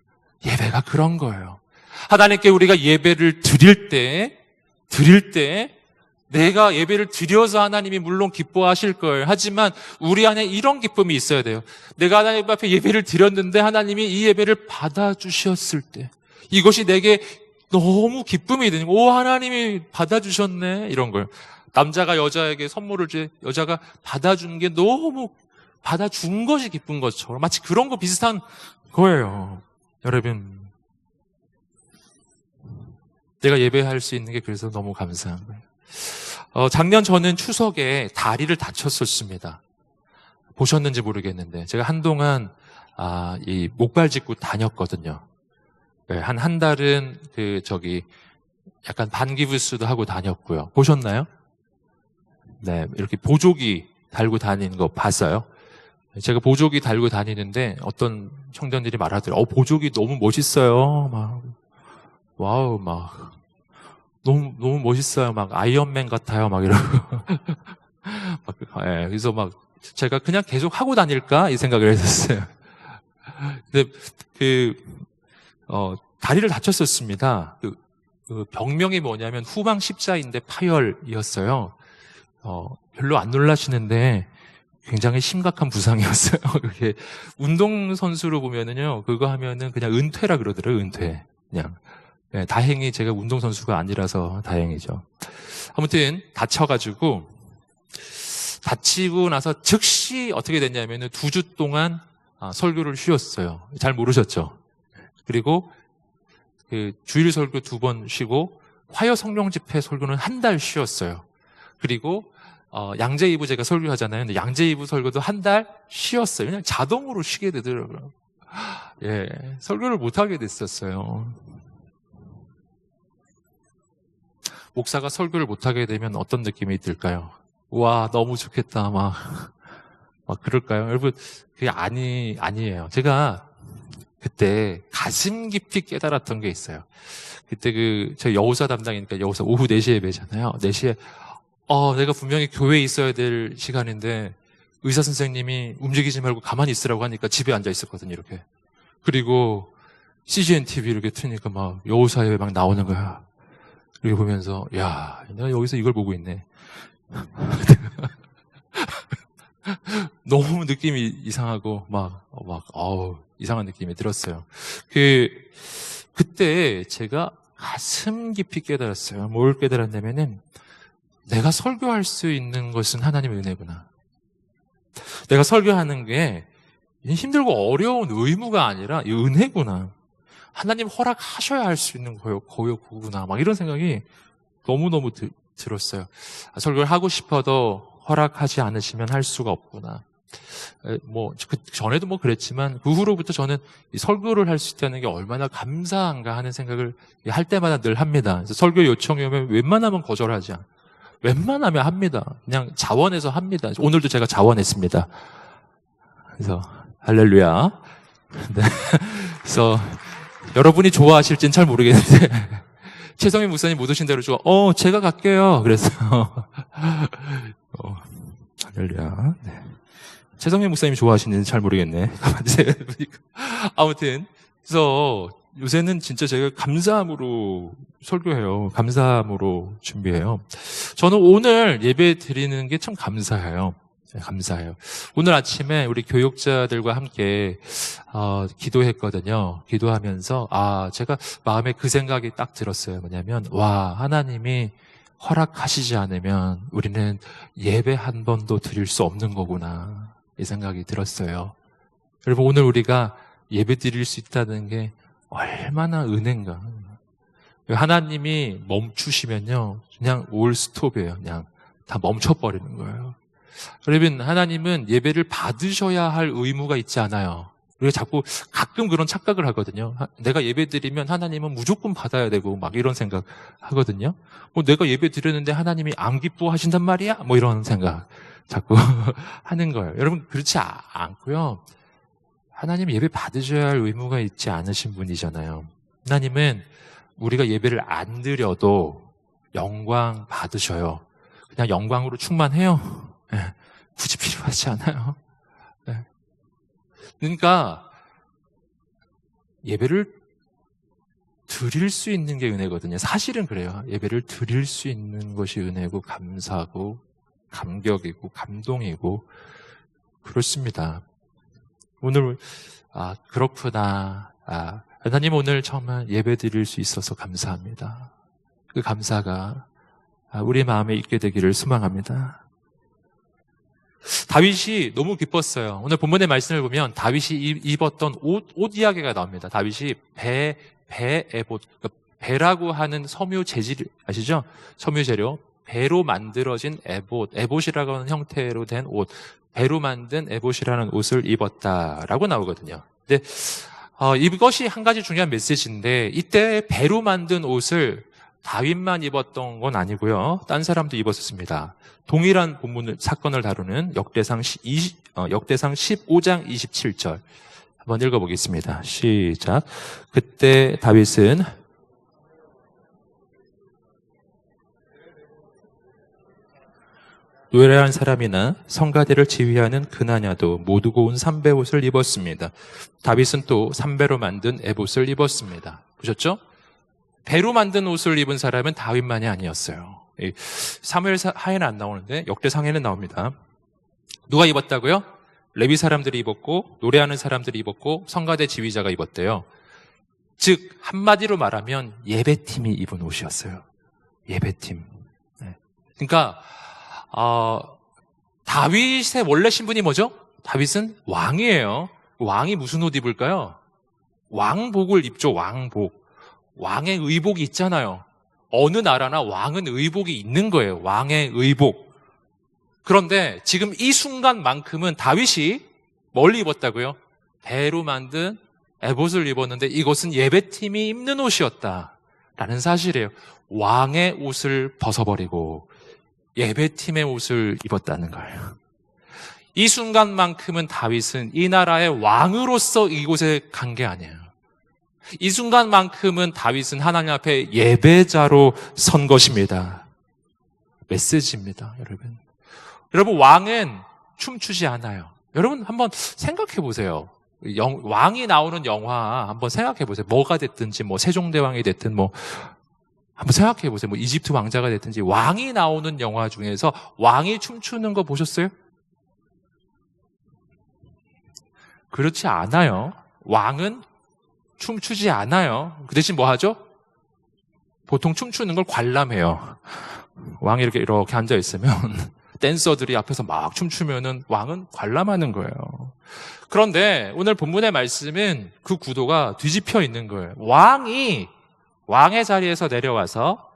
B: 그런 거예요. 하나님께 우리가 예배를 드릴 때 내가 예배를 드려서 하나님이 물론 기뻐하실 거예요. 하지만 우리 안에 이런 기쁨이 있어야 돼요. 내가 하나님 앞에 예배를 드렸는데 하나님이 이 예배를 받아주셨을 때 이것이 내게 너무 기쁨이 되는 거예요. 오, 하나님이 받아주셨네, 이런 거예요. 남자가 여자에게 선물을 여자가 받아준 게 너무 받아준 것이 기쁜 것처럼 마치 그런 거 비슷한 거예요. 여러분, 내가 예배할 수 있는 게 그래서 너무 감사한 거예요. 작년 저는 추석에 다리를 다쳤었습니다. 보셨는지 모르겠는데 제가 한동안 이 목발 짚고 다녔거든요. 네, 한 달은 약간 반기부스도 하고 다녔고요. 보셨나요? 네, 이렇게 보조기 달고 다니는 거 봤어요? 제가 보조기 달고 다니는데 어떤 청년들이 말하더라고요. 보조기 너무 멋있어요. 막 와우, 막 너무 멋있어요. 막 아이언맨 같아요. 막 이러고. 예, 그래서 막 제가 그냥 계속 하고 다닐까 이 생각을 했었어요. 근데 다리를 다쳤었습니다. 그 병명이 뭐냐면 후방 십자인대 파열이었어요. 별로 안 놀라시는데 굉장히 심각한 부상이었어요. 그게 운동선수로 보면은요, 그거 하면은 그냥 은퇴라 그러더라고요. 은퇴. 그냥. 네, 다행히 제가 운동선수가 아니라서 다행이죠. 아무튼 다치고 나서 즉시 어떻게 됐냐면은 2주 동안 설교를 쉬었어요. 잘 모르셨죠? 그리고 주일 설교 2번 쉬고 화요 성령 집회 설교는 1달 쉬었어요. 그리고 양재이부 제가 설교하잖아요. 근데 양재이부 설교도 1달 쉬었어요. 그냥 자동으로 쉬게 되더라고요. 예, 설교를 못 하게 됐었어요. 목사가 설교를 못하게 되면 어떤 느낌이 들까요? 와, 너무 좋겠다, 막 그럴까요? 여러분, 그게 아니에요. 제가 그때 가슴 깊이 깨달았던 게 있어요. 그때 저 여우사 담당이니까 여우사 오후 4시에 예배잖아요. 4시에, 내가 분명히 교회에 있어야 될 시간인데, 의사 선생님이 움직이지 말고 가만히 있으라고 하니까 집에 앉아 있었거든요, 이렇게. 그리고 CGN TV 이렇게 트니까 막 여우사 예배 막 나오는 거야. 이렇게 보면서, 야, 내가 여기서 이걸 보고 있네. 너무 느낌이 이상하고, 이상한 느낌이 들었어요. 그때 제가 가슴 깊이 깨달았어요. 뭘 깨달았냐면은, 내가 설교할 수 있는 것은 하나님의 은혜구나. 내가 설교하는 게 힘들고 어려운 의무가 아니라 이 은혜구나. 하나님 허락하셔야 할 수 있는 거구나. 막 이런 생각이 너무너무 들었어요. 설교를 하고 싶어도 허락하지 않으시면 할 수가 없구나. 전에도 그랬지만, 그 후로부터 저는 이 설교를 할 수 있다는 게 얼마나 감사한가 하는 생각을 할 때마다 늘 합니다. 그래서 설교 요청이 오면 웬만하면 거절하지 않아요. 웬만하면 합니다. 그냥 자원해서 합니다. 오늘도 제가 자원했습니다. 그래서, 할렐루야. 네. 그래서, 여러분이 좋아하실진 잘 모르겠는데 최성희 목사님 못 오신 대로 제가 갈게요. 그래서 할렐루야. 네. 최성희 목사님이 좋아하시는지 잘 모르겠네. 아무튼 그래서 요새는 진짜 제가 감사함으로 설교해요. 감사함으로 준비해요. 저는 오늘 예배 드리는 게 참 감사해요. 오늘 아침에 우리 교육자들과 함께 기도했거든요. 기도하면서 제가 마음에 그 생각이 딱 들었어요. 뭐냐면 하나님이 허락하시지 않으면 우리는 예배 한 번도 드릴 수 없는 거구나, 이 생각이 들었어요. 여러분, 오늘 우리가 예배 드릴 수 있다는 게 얼마나 은혜인가. 하나님이 멈추시면요, 그냥 올 스톱이에요. 그냥 다 멈춰버리는 거예요. 여러분, 하나님은 예배를 받으셔야 할 의무가 있지 않아요. 우리가 자꾸 가끔 그런 착각을 하거든요. 내가 예배 드리면 하나님은 무조건 받아야 되고 막 이런 생각 하거든요. 내가 예배 드렸는데 하나님이 안 기뻐하신단 말이야? 뭐 이런 생각 자꾸 하는 거예요. 여러분, 그렇지 않고요. 하나님 예배 받으셔야 할 의무가 있지 않으신 분이잖아요. 하나님은 우리가 예배를 안 드려도 영광 받으셔요. 그냥 영광으로 충만해요. 네, 굳이 필요하지 않아요. 네. 그러니까 예배를 드릴 수 있는 게 은혜거든요. 사실은 그래요. 예배를 드릴 수 있는 것이 은혜고 감사고 감격이고 감동이고 그렇습니다. 오늘 그렇구나. 하나님 오늘 정말 예배 드릴 수 있어서 감사합니다. 그 감사가 우리 마음에 있게 되기를 소망합니다. 다윗이 너무 기뻤어요. 오늘 본문의 말씀을 보면 다윗이 입었던 옷 이야기가 나옵니다. 다윗이 에봇, 배라고 하는 섬유 재질 아시죠? 섬유 재료, 배로 만들어진 에봇이라고 하는 형태로 된 옷, 배로 만든 에봇이라는 옷을 입었다라고 나오거든요. 근데 이것이 한 가지 중요한 메시지인데, 이때 배로 만든 옷을 다윗만 입었던 건 아니고요. 딴 사람도 입었습니다. 동일한 사건을 다루는 역대상 15장 27절 한번 읽어보겠습니다. 시작. 그때 다윗은 노래하는 사람이나 성가대를 지휘하는 그나냐도 모두 고운 삼배옷을 입었습니다. 다윗은 또 삼배로 만든 에봇을 입었습니다. 보셨죠? 배로 만든 옷을 입은 사람은 다윗만이 아니었어요. 사무엘 하에는 안 나오는데 역대상에는 나옵니다. 누가 입었다고요? 레위 사람들이 입었고 노래하는 사람들이 입었고 성가대 지휘자가 입었대요. 즉 한마디로 말하면 예배팀이 입은 옷이었어요. 예배팀. 그러니까 다윗의 원래 신분이 뭐죠? 다윗은 왕이에요. 왕이 무슨 옷 입을까요? 왕복을 입죠. 왕복. 왕의 의복이 있잖아요. 어느 나라나 왕은 의복이 있는 거예요. 왕의 의복. 그런데 지금 이 순간만큼은 다윗이 뭘 입었다고요? 배로 만든 에봇을 입었는데 이것은 예배팀이 입는 옷이었다라는 사실이에요. 왕의 옷을 벗어버리고 예배팀의 옷을 입었다는 거예요. 이 순간만큼은 다윗은 이 나라의 왕으로서 이곳에 간 게 아니에요. 이 순간만큼은 다윗은 하나님 앞에 예배자로 선 것입니다. 메시지입니다, 여러분. 여러분, 왕은 춤추지 않아요. 여러분, 한번 생각해 보세요. 왕이 나오는 영화 한번 생각해 보세요. 뭐가 됐든지, 세종대왕이 됐든, 한번 생각해 보세요. 이집트 왕자가 됐든지, 왕이 나오는 영화 중에서 왕이 춤추는 거 보셨어요? 그렇지 않아요. 왕은 춤추지 않아요. 그 대신 뭐 하죠? 보통 춤추는 걸 관람해요. 왕이 이렇게 앉아있으면 댄서들이 앞에서 막 춤추면은 왕은 관람하는 거예요. 그런데 오늘 본문의 말씀은 그 구도가 뒤집혀 있는 거예요. 왕의 자리에서 내려와서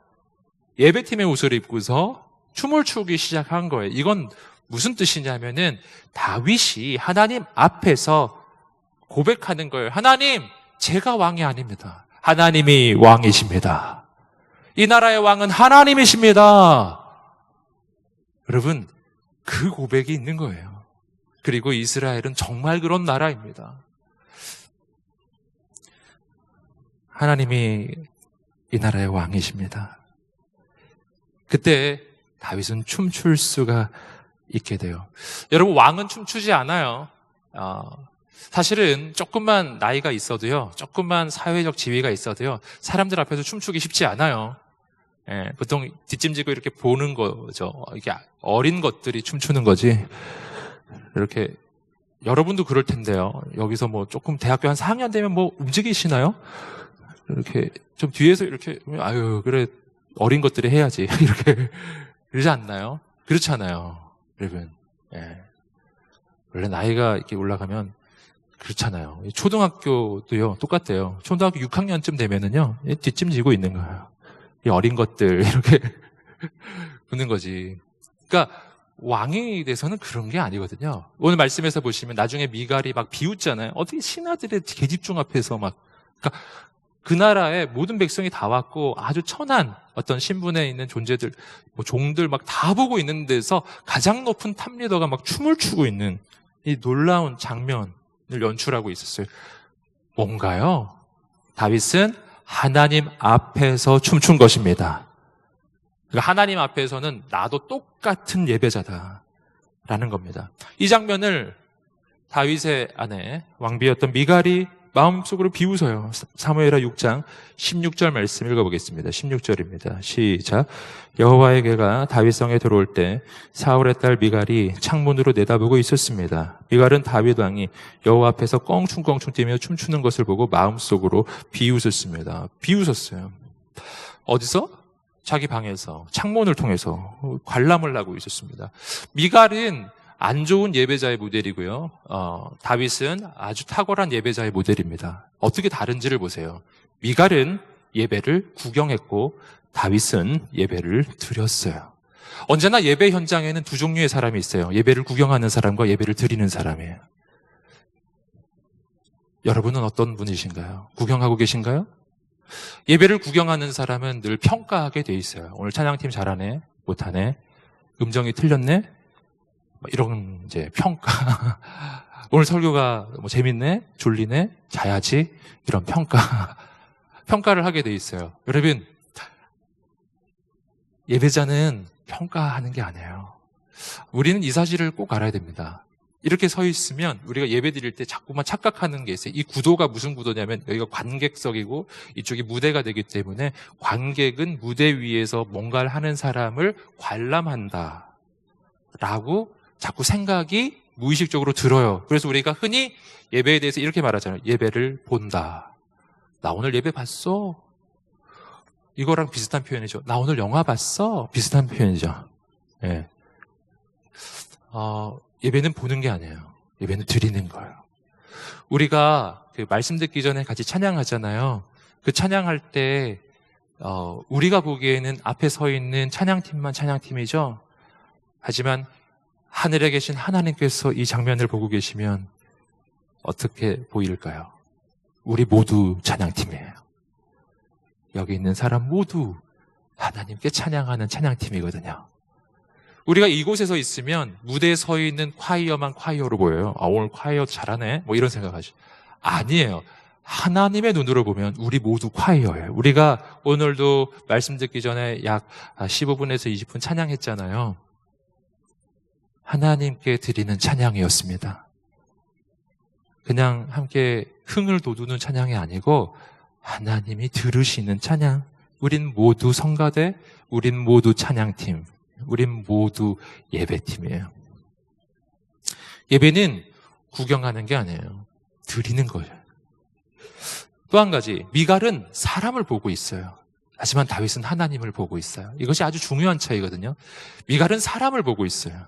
B: 예배팀의 옷을 입고서 춤을 추기 시작한 거예요. 이건 무슨 뜻이냐면은 다윗이 하나님 앞에서 고백하는 거예요. 하나님, 제가 왕이 아닙니다. 하나님이 왕이십니다. 이 나라의 왕은 하나님이십니다. 여러분, 그 고백이 있는 거예요. 그리고 이스라엘은 정말 그런 나라입니다. 하나님이 이 나라의 왕이십니다. 그때 다윗은 춤출 수가 있게 돼요. 여러분, 왕은 춤추지 않아요. 사실은 조금만 나이가 있어도요, 조금만 사회적 지위가 있어도요, 사람들 앞에서 춤추기 쉽지 않아요. 보통 뒷짐지고 이렇게 보는 거죠. 이게 어린 것들이 춤추는 거지. 이렇게 여러분도 그럴 텐데요. 여기서 조금 대학교 한 4학년 되면 움직이시나요? 이렇게 좀 뒤에서 이렇게 아유 그래 어린 것들이 해야지 이렇게 그러지 않나요? 그렇잖아요, 여러분. 원래 나이가 이렇게 올라가면 그렇잖아요. 초등학교도요 똑같아요. 초등학교 6학년쯤 되면은요 뒷짐지고 있는 거예요. 이 어린 것들 이렇게 보는 거지. 그러니까 왕이 돼서는 그런 게 아니거든요. 오늘 말씀에서 보시면 나중에 미갈이 막 비웃잖아요. 어떻게 신하들의 계집종 앞에서 막, 그러니까 그 나라의 모든 백성이 다 왔고 아주 천한 어떤 신분에 있는 존재들, 뭐 종들 막 다 보고 있는 데서 가장 높은 탑리더가 막 춤을 추고 있는 이 놀라운 장면을 연출하고 있었어요. 뭔가요? 다윗은 하나님 앞에서 춤춘 것입니다. 그러니까 하나님 앞에서는 나도 똑같은 예배자다라는 겁니다. 이 장면을 다윗의 아내 왕비였던 미갈이 마음속으로 비웃어요. 사무엘하 6장 16절 말씀 읽어보겠습니다. 16절입니다. 시작. 여호와의 개가 다윗성에 들어올 때 사울의 딸 미갈이 창문으로 내다보고 있었습니다. 미갈은 다윗 왕이 여호와 앞에서 껑충껑충 뛰며 춤추는 것을 보고 마음속으로 비웃었습니다. 비웃었어요. 어디서? 자기 방에서 창문을 통해서 관람을 하고 있었습니다. 미갈은 안 좋은 예배자의 모델이고요. 다윗은 아주 탁월한 예배자의 모델입니다. 어떻게 다른지를 보세요. 미갈은 예배를 구경했고 다윗은 예배를 드렸어요. 언제나 예배 현장에는 두 종류의 사람이 있어요. 예배를 구경하는 사람과 예배를 드리는 사람이에요. 여러분은 어떤 분이신가요? 구경하고 계신가요? 예배를 구경하는 사람은 늘 평가하게 돼 있어요. 오늘 찬양팀 잘하네, 못하네, 음정이 틀렸네, 이런 이제 평가. 오늘 설교가 뭐 재밌네, 졸리네, 자야지, 이런 평가를 하게 돼 있어요. 여러분, 예배자는 평가하는 게 아니에요. 우리는 이 사실을 꼭 알아야 됩니다. 이렇게 서 있으면 우리가 예배 드릴 때 자꾸만 착각하는 게 있어요. 이 구도가 무슨 구도냐면 여기가 관객석이고 이쪽이 무대가 되기 때문에 관객은 무대 위에서 뭔가를 하는 사람을 관람한다 라고 자꾸 생각이 무의식적으로 들어요. 그래서 우리가 흔히 예배에 대해서 이렇게 말하잖아요. 예배를 본다. 나 오늘 예배 봤어? 이거랑 비슷한 표현이죠. 나 오늘 영화 봤어? 비슷한 표현이죠. 예. 예배는 보는 게 아니에요. 예배는 드리는 거예요. 우리가 그 말씀 듣기 전에 같이 찬양하잖아요. 그 찬양할 때 우리가 보기에는 앞에 서 있는 찬양팀만 찬양팀이죠. 하지만 하늘에 계신 하나님께서 이 장면을 보고 계시면 어떻게 보일까요? 우리 모두 찬양팀이에요. 여기 있는 사람 모두 하나님께 찬양하는 찬양팀이거든요. 우리가 이곳에서 있으면 무대에 서 있는 콰이어만 콰이어로 보여요. 오늘 콰이어 잘하네, 뭐 이런 생각하죠. 아니에요. 하나님의 눈으로 보면 우리 모두 콰이어예요. 우리가 오늘도 말씀 듣기 전에 약 15분에서 20분 찬양했잖아요. 하나님께 드리는 찬양이었습니다. 그냥 함께 흥을 돋우는 찬양이 아니고 하나님이 들으시는 찬양. 우린 모두 성가대, 우린 모두 찬양팀, 우린 모두 예배팀이에요. 예배는 구경하는 게 아니에요. 드리는 거예요. 또 한 가지, 미갈은 사람을 보고 있어요. 하지만 다윗은 하나님을 보고 있어요. 이것이 아주 중요한 차이거든요. 미갈은 사람을 보고 있어요.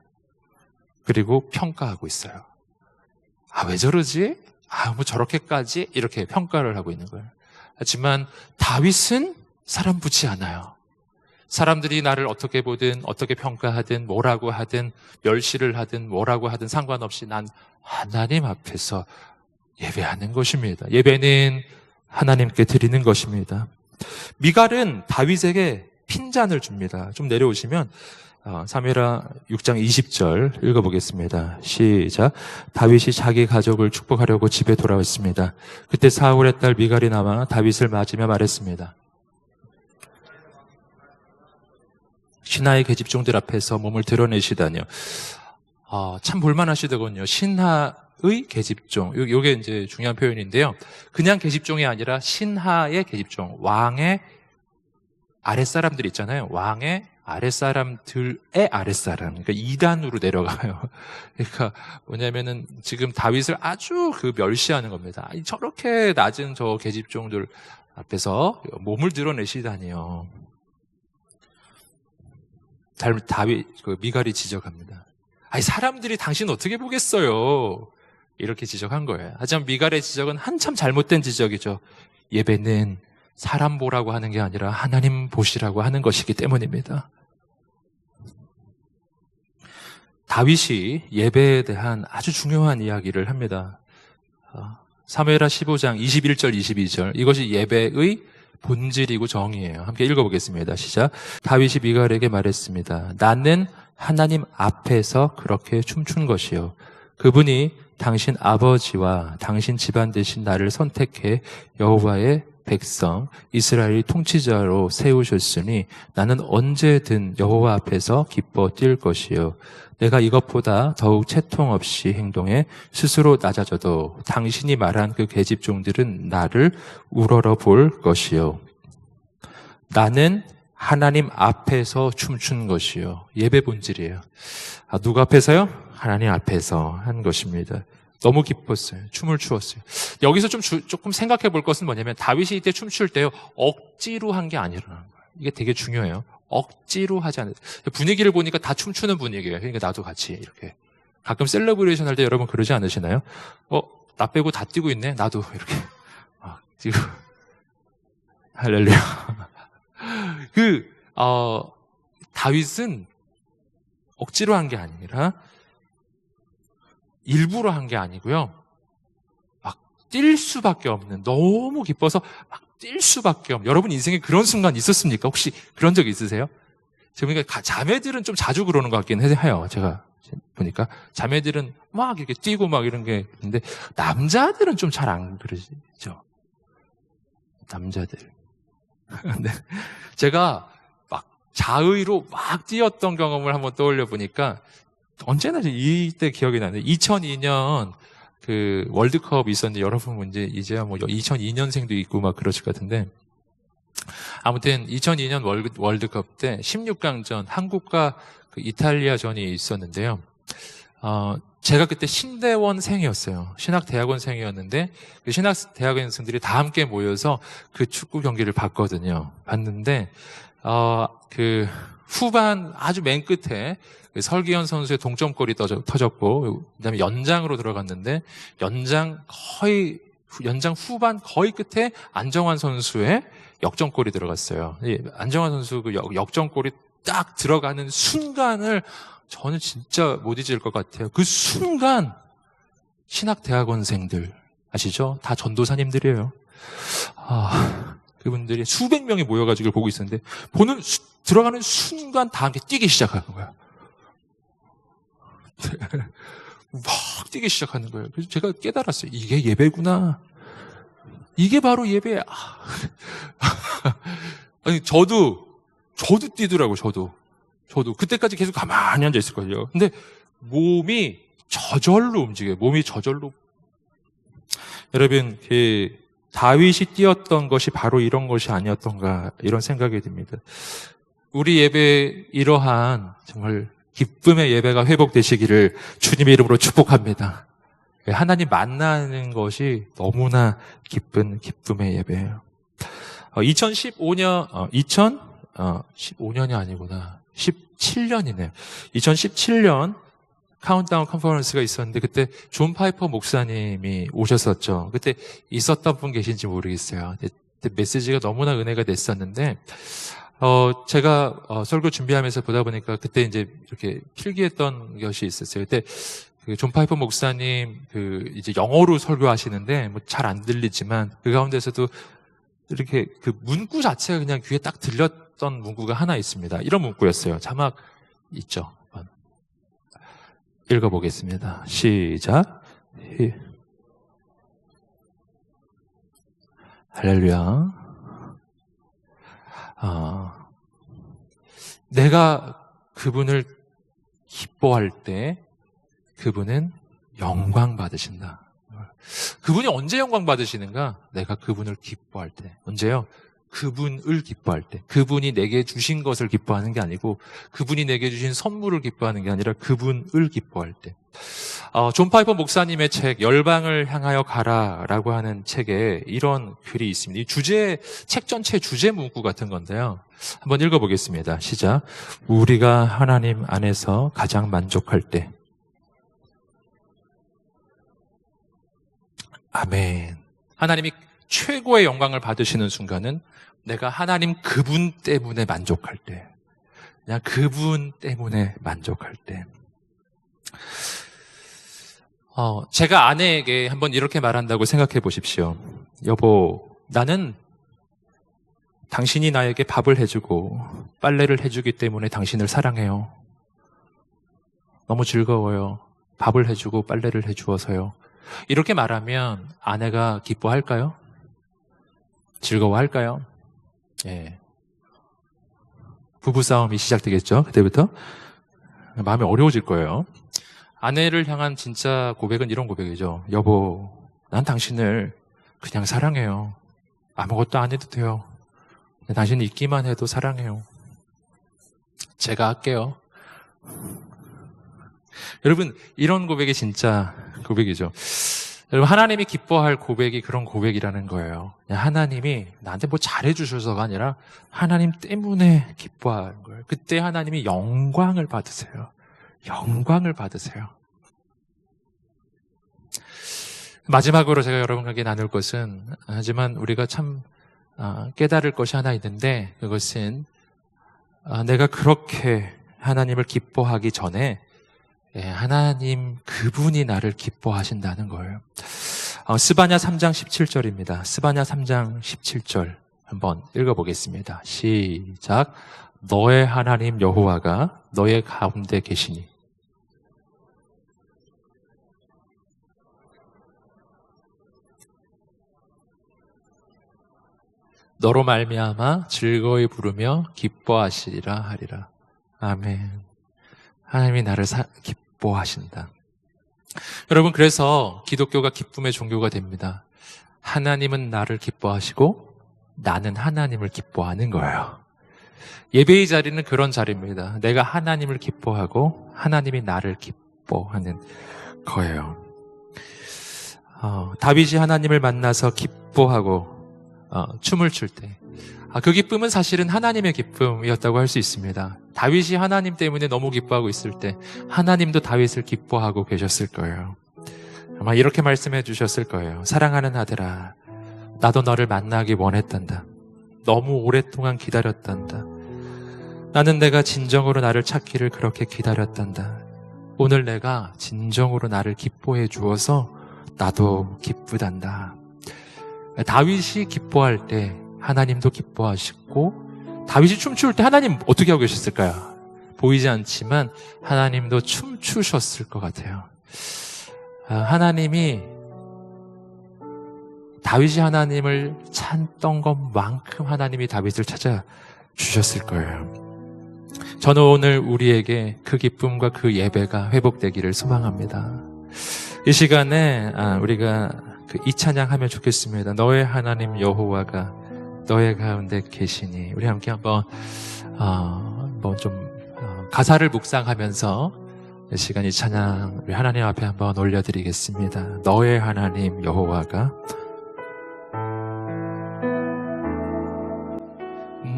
B: 그리고 평가하고 있어요. 왜 저러지? 뭐 저렇게까지? 이렇게 평가를 하고 있는 거예요. 하지만 다윗은 사람 보지 않아요. 사람들이 나를 어떻게 보든 어떻게 평가하든 뭐라고 하든 멸시를 하든 뭐라고 하든 상관없이 난 하나님 앞에서 예배하는 것입니다. 예배는 하나님께 드리는 것입니다. 미갈은 다윗에게 핀잔을 줍니다. 좀 내려오시면 사무엘하 6장 20절 읽어보겠습니다. 시작. 다윗이 자기 가족을 축복하려고 집에 돌아왔습니다. 그때 사울의 딸 미갈이 나와 다윗을 맞으며 말했습니다. 신하의 계집종들 앞에서 몸을 드러내시다니요. 참 볼만하시더군요. 신하의 계집종. 요게 이제 중요한 표현인데요. 그냥 계집종이 아니라 신하의 계집종. 왕의 아랫사람들 있잖아요. 왕의 아랫사람들의 아랫사람. 그러니까 2단으로 내려가요. 그러니까 뭐냐면은 지금 다윗을 아주 멸시하는 겁니다. 저렇게 낮은 저 계집종들 앞에서 몸을 드러내시다니요. 다윗, 미갈이 지적합니다. 사람들이 당신 어떻게 보겠어요? 이렇게 지적한 거예요. 하지만 미갈의 지적은 한참 잘못된 지적이죠. 예배는 사람 보라고 하는 게 아니라 하나님 보시라고 하는 것이기 때문입니다. 다윗이 예배에 대한 아주 중요한 이야기를 합니다. 사무엘하 15장 21절 22절 이것이 예배의 본질이고 정의예요. 함께 읽어보겠습니다. 시작. 다윗이 미갈에게 말했습니다. 나는 하나님 앞에서 그렇게 춤춘 것이요. 그분이 당신 아버지와 당신 집안 대신 나를 선택해 여호와의 백성 이스라엘의 통치자로 세우셨으니 나는 언제든 여호와 앞에서 기뻐 뛸 것이요. 내가 이것보다 더욱 채통 없이 행동해 스스로 낮아져도 당신이 말한 그 계집종들은 나를 우러러 볼 것이요. 나는 하나님 앞에서 춤춘 것이요. 예배 본질이에요. 누구 앞에서요? 하나님 앞에서 한 것입니다. 너무 기뻤어요. 춤을 추었어요. 여기서 조금 생각해 볼 것은 뭐냐면 다윗이 이때 춤출 때요. 억지로 한 게 아니라는 거예요. 이게 되게 중요해요. 억지로 하지 않아요. 분위기를 보니까 다 춤추는 분위기예요. 그러니까 나도 같이 이렇게. 가끔 셀러브레이션 할 때 여러분 그러지 않으시나요? 나 빼고 다 뛰고 있네. 나도 이렇게. 뛰고. 할렐루야. 다윗은 억지로 한 게 아니라 일부러 한 게 아니고요. 막 뛸 수밖에 없는, 너무 기뻐서 막 뛸 수밖에 없는. 여러분 인생에 그런 순간 있었습니까? 혹시 그런 적 있으세요? 제가 보니까 자매들은 좀 자주 그러는 것 같긴 해요. 제가 보니까 자매들은 막 이렇게 뛰고 막 이런 게 있는데 남자들은 좀 잘 안 그러시죠. 남자들. 네. 제가 막 자의로 막 뛰었던 경험을 한번 떠올려 보니까 언제나 이때 기억이 나는데 2002년 그 월드컵이 있었는데 여러분 이제야 뭐 2002년생도 있고 막 그러실 것 같은데 아무튼 2002년 월드컵 때 16강전 한국과 그 이탈리아전이 있었는데요. 제가 그때 신대원생이었어요. 신학대학원생이었는데 그 신학대학원생들이 다 함께 모여서 그 축구 경기를 봤는데 그 후반 아주 맨 끝에 설기현 선수의 동점골이 터졌고 그다음에 연장으로 들어갔는데 연장 후반 거의 끝에 안정환 선수의 역전골이 들어갔어요. 안정환 선수 그 역전골이 딱 들어가는 순간을 저는 진짜 못 잊을 것 같아요. 그 순간 신학대학원생들 아시죠? 다 전도사님들이에요. 그분들이 수백 명이 모여가지고 보고 있었는데 들어가는 순간 다 함께 뛰기 시작하는 거예요. 막 뛰기 시작하는 거예요. 그래서 제가 깨달았어요. 이게 예배구나. 이게 바로 예배야. 아니 저도 뛰더라고요. 저도 그때까지 계속 가만히 앉아 있을 거예요. 근데 몸이 저절로 움직여요. 여러분 다윗이 뛰었던 것이 바로 이런 것이 아니었던가 이런 생각이 듭니다. 우리 예배 이러한 정말 기쁨의 예배가 회복되시기를 주님의 이름으로 축복합니다. 하나님 만나는 것이 너무나 기쁜 기쁨의 예배예요. 2015년이 아니구나. 17년이네요. 2017년 카운트다운 컨퍼런스가 있었는데 그때 존 파이퍼 목사님이 오셨었죠. 그때 있었던 분 계신지 모르겠어요. 그때 메시지가 너무나 은혜가 됐었는데 제가 설교 준비하면서 보다 보니까 그때 이제 이렇게 필기했던 것이 있었어요. 그때 그 존 파이퍼 목사님 이제 영어로 설교하시는데 뭐 잘 안 들리지만 그 가운데서도 이렇게 그 문구 자체가 그냥 귀에 딱 들렸던 문구가 하나 있습니다. 이런 문구였어요. 자막 있죠. 읽어보겠습니다. 시작. 할렐루야. 내가 그분을 기뻐할 때 그분은 영광 받으신다. 그분이 언제 영광 받으시는가? 내가 그분을 기뻐할 때. 언제요? 그분을 기뻐할 때. 그분이 내게 주신 것을 기뻐하는 게 아니고 그분이 내게 주신 선물을 기뻐하는 게 아니라 그분을 기뻐할 때. 존 파이퍼 목사님의 책 열방을 향하여 가라라고 하는 책에 이런 글이 있습니다. 이 책 전체 주제 문구 같은 건데요. 한번 읽어보겠습니다. 시작. 우리가 하나님 안에서 가장 만족할 때. 아멘. 하나님이 최고의 영광을 받으시는 순간은 내가 하나님 그분 때문에 만족할 때, 그냥 그분 때문에 만족할 때. 제가 아내에게 한번 이렇게 말한다고 생각해 보십시오. 여보, 나는 당신이 나에게 밥을 해주고 빨래를 해주기 때문에 당신을 사랑해요. 너무 즐거워요. 밥을 해주고 빨래를 해주어서요. 이렇게 말하면 아내가 기뻐할까요? 즐거워할까요? 예. 부부싸움이 시작되겠죠? 그때부터 마음이 어려워질 거예요. 아내를 향한 진짜 고백은 이런 고백이죠. 여보, 난 당신을 그냥 사랑해요. 아무것도 안 해도 돼요. 당신이 있기만 해도 사랑해요. 제가 할게요. 여러분, 이런 고백이 진짜 고백이죠. 여러분, 하나님이 기뻐할 고백이 그런 고백이라는 거예요. 하나님이 나한테 뭐 잘해주셔서가 아니라 하나님 때문에 기뻐하는 거예요. 그때 하나님이 영광을 받으세요. 영광을 받으세요. 마지막으로 제가 여러분에게 나눌 것은, 하지만 우리가 참 깨달을 것이 하나 있는데, 그것은 내가 그렇게 하나님을 기뻐하기 전에 하나님 그분이 나를 기뻐하신다는 거예요. 스바냐 3장 17절입니다. 스바냐 3장 17절 한번 읽어보겠습니다. 시작. 너의 하나님 여호와가 너의 가운데 계시니 너로 말미암아 즐거이 부르며 기뻐하시리라 하리라. 아멘. 하나님이 나를 기뻐하신다. 여러분, 그래서 기독교가 기쁨의 종교가 됩니다. 하나님은 나를 기뻐하시고 나는 하나님을 기뻐하는 거예요. 예배의 자리는 그런 자리입니다. 내가 하나님을 기뻐하고 하나님이 나를 기뻐하는 거예요. 다윗이 하나님을 만나서 기뻐하고 춤을 출 때, 그 기쁨은 사실은 하나님의 기쁨이었다고 할 수 있습니다. 다윗이 하나님 때문에 너무 기뻐하고 있을 때 하나님도 다윗을 기뻐하고 계셨을 거예요. 아마 이렇게 말씀해 주셨을 거예요. 사랑하는 아들아, 나도 너를 만나기 원했단다. 너무 오랫동안 기다렸단다. 나는 내가 진정으로 나를 찾기를 그렇게 기다렸단다. 오늘 내가 진정으로 나를 기뻐해 주어서 나도 기쁘단다. 다윗이 기뻐할 때 하나님도 기뻐하시고, 다윗이 춤출 때 하나님 어떻게 하고 계셨을까요? 보이지 않지만 하나님도 춤추셨을 것 같아요. 하나님이, 다윗이 하나님을 찾던 것만큼 하나님이 다윗을 찾아주셨을 거예요. 저는 오늘 우리에게 그 기쁨과 그 예배가 회복되기를 소망합니다. 이 시간에 우리가 이 찬양하면 좋겠습니다. 너의 하나님 여호와가 너의 가운데 계시니. 우리 함께 한번 좀 가사를 묵상하면서 이 시간 이 찬양 우리 하나님 앞에 한번 올려드리겠습니다. 너의 하나님 여호와가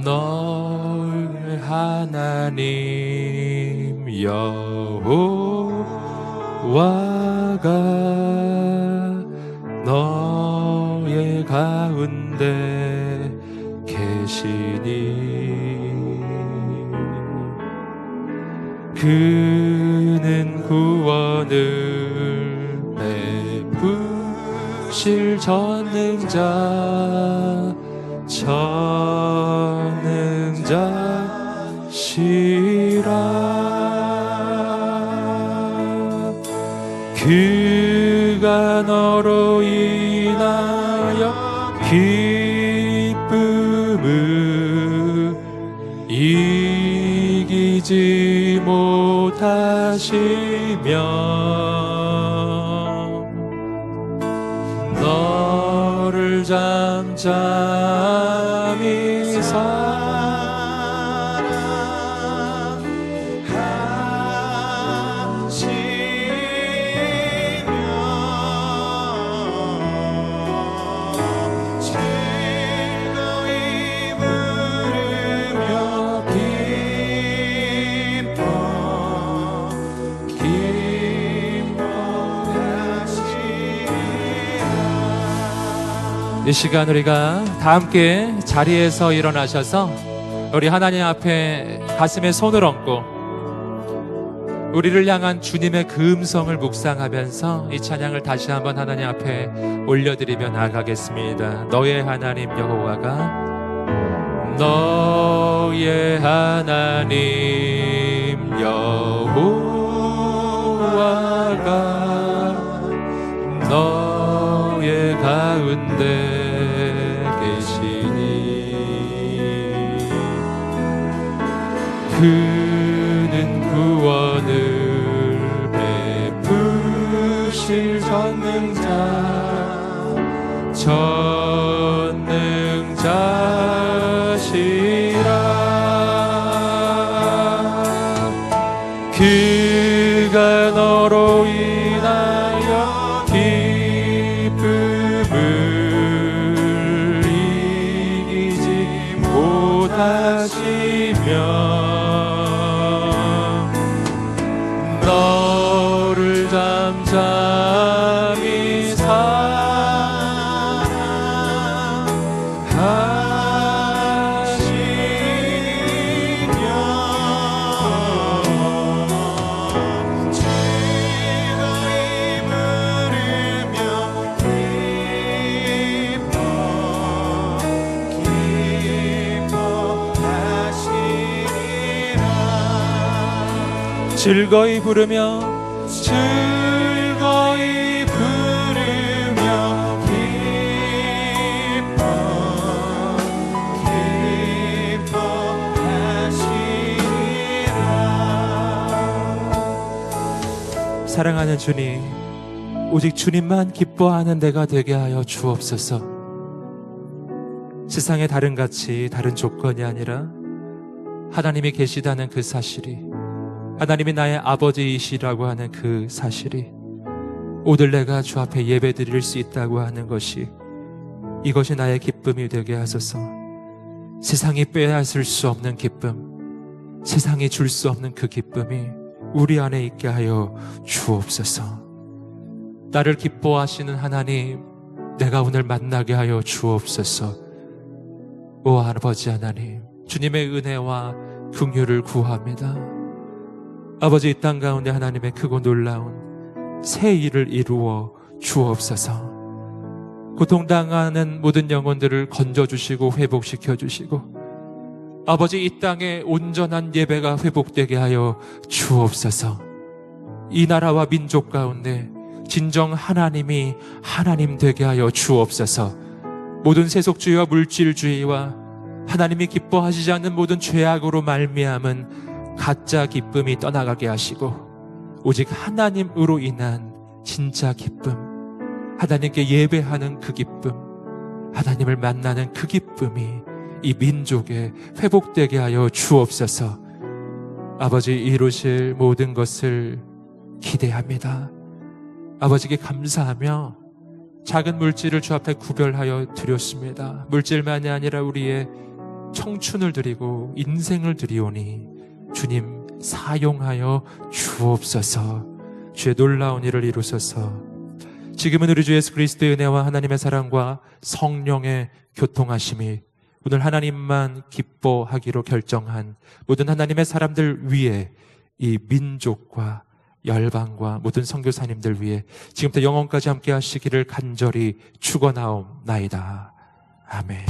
B: 너의 하나님 여호와가 너의 가운데 계시니 그는 구원을 베푸실 전능자시라. 그가 너로 인하여 기쁨을 이기지 못하시며 너를 잠잠히 이 시간 우리가 다 함께 자리에서 일어나셔서 우리 하나님 앞에 가슴에 손을 얹고 우리를 향한 주님의 그 음성을 묵상하면서 이 찬양을 다시 한번 하나님 앞에 올려드리며 나아가겠습니다. 너의 하나님 여호와가, 너의 하나님 여호와가 너의 가운데 계시니 그는 구원을 베푸실 전능자시라. 그가 너로 인하여 기쁨을 이기지 못하시며 너를 잠잠히 사랑하시며 즐거이 부르며 기뻐하시리라. 즐거이 부르며 사랑하는 주님, 오직 주님만 기뻐하는 내가 되게 하여 주옵소서. 세상의 다른 가치, 다른 조건이 아니라 하나님이 계시다는 그 사실이, 하나님이 나의 아버지이시라고 하는 그 사실이, 오늘 내가 주 앞에 예배 드릴 수 있다고 하는 것이, 이것이 나의 기쁨이 되게 하소서. 세상이 빼앗을 수 없는 기쁨, 세상이 줄 수 없는 그 기쁨이 우리 안에 있게 하여 주옵소서. 나를 기뻐하시는 하나님, 내가 오늘 만나게 하여 주옵소서. 오 아버지 하나님, 주님의 은혜와 긍휼을 구합니다. 아버지, 이 땅 가운데 하나님의 크고 놀라운 새 일을 이루어 주옵소서. 고통당하는 모든 영혼들을 건져주시고 회복시켜주시고, 아버지, 이 땅에 온전한 예배가 회복되게 하여 주옵소서. 이 나라와 민족 가운데 진정 하나님이 하나님 되게 하여 주옵소서. 모든 세속주의와 물질주의와 하나님이 기뻐하시지 않는 모든 죄악으로 말미암은 가짜 기쁨이 떠나가게 하시고, 오직 하나님으로 인한 진짜 기쁨, 하나님께 예배하는 그 기쁨, 하나님을 만나는 그 기쁨이 이 민족에 회복되게 하여 주옵소서. 아버지, 이루실 모든 것을 기대합니다. 아버지께 감사하며 작은 물질을 주 앞에 구별하여 드렸습니다. 물질만이 아니라 우리의 청춘을 드리고 인생을 드리오니 주님 사용하여 주옵소서. 주의 놀라운 일을 이루소서. 지금은 우리 주 예수 그리스도의 은혜와 하나님의 사랑과 성령의 교통하심이 오늘 하나님만 기뻐하기로 결정한 모든 하나님의 사람들 위에, 이 민족과 열방과 모든 선교사님들 위해 지금부터 영원까지 함께 하시기를 간절히 축원하옵나이다. 아멘.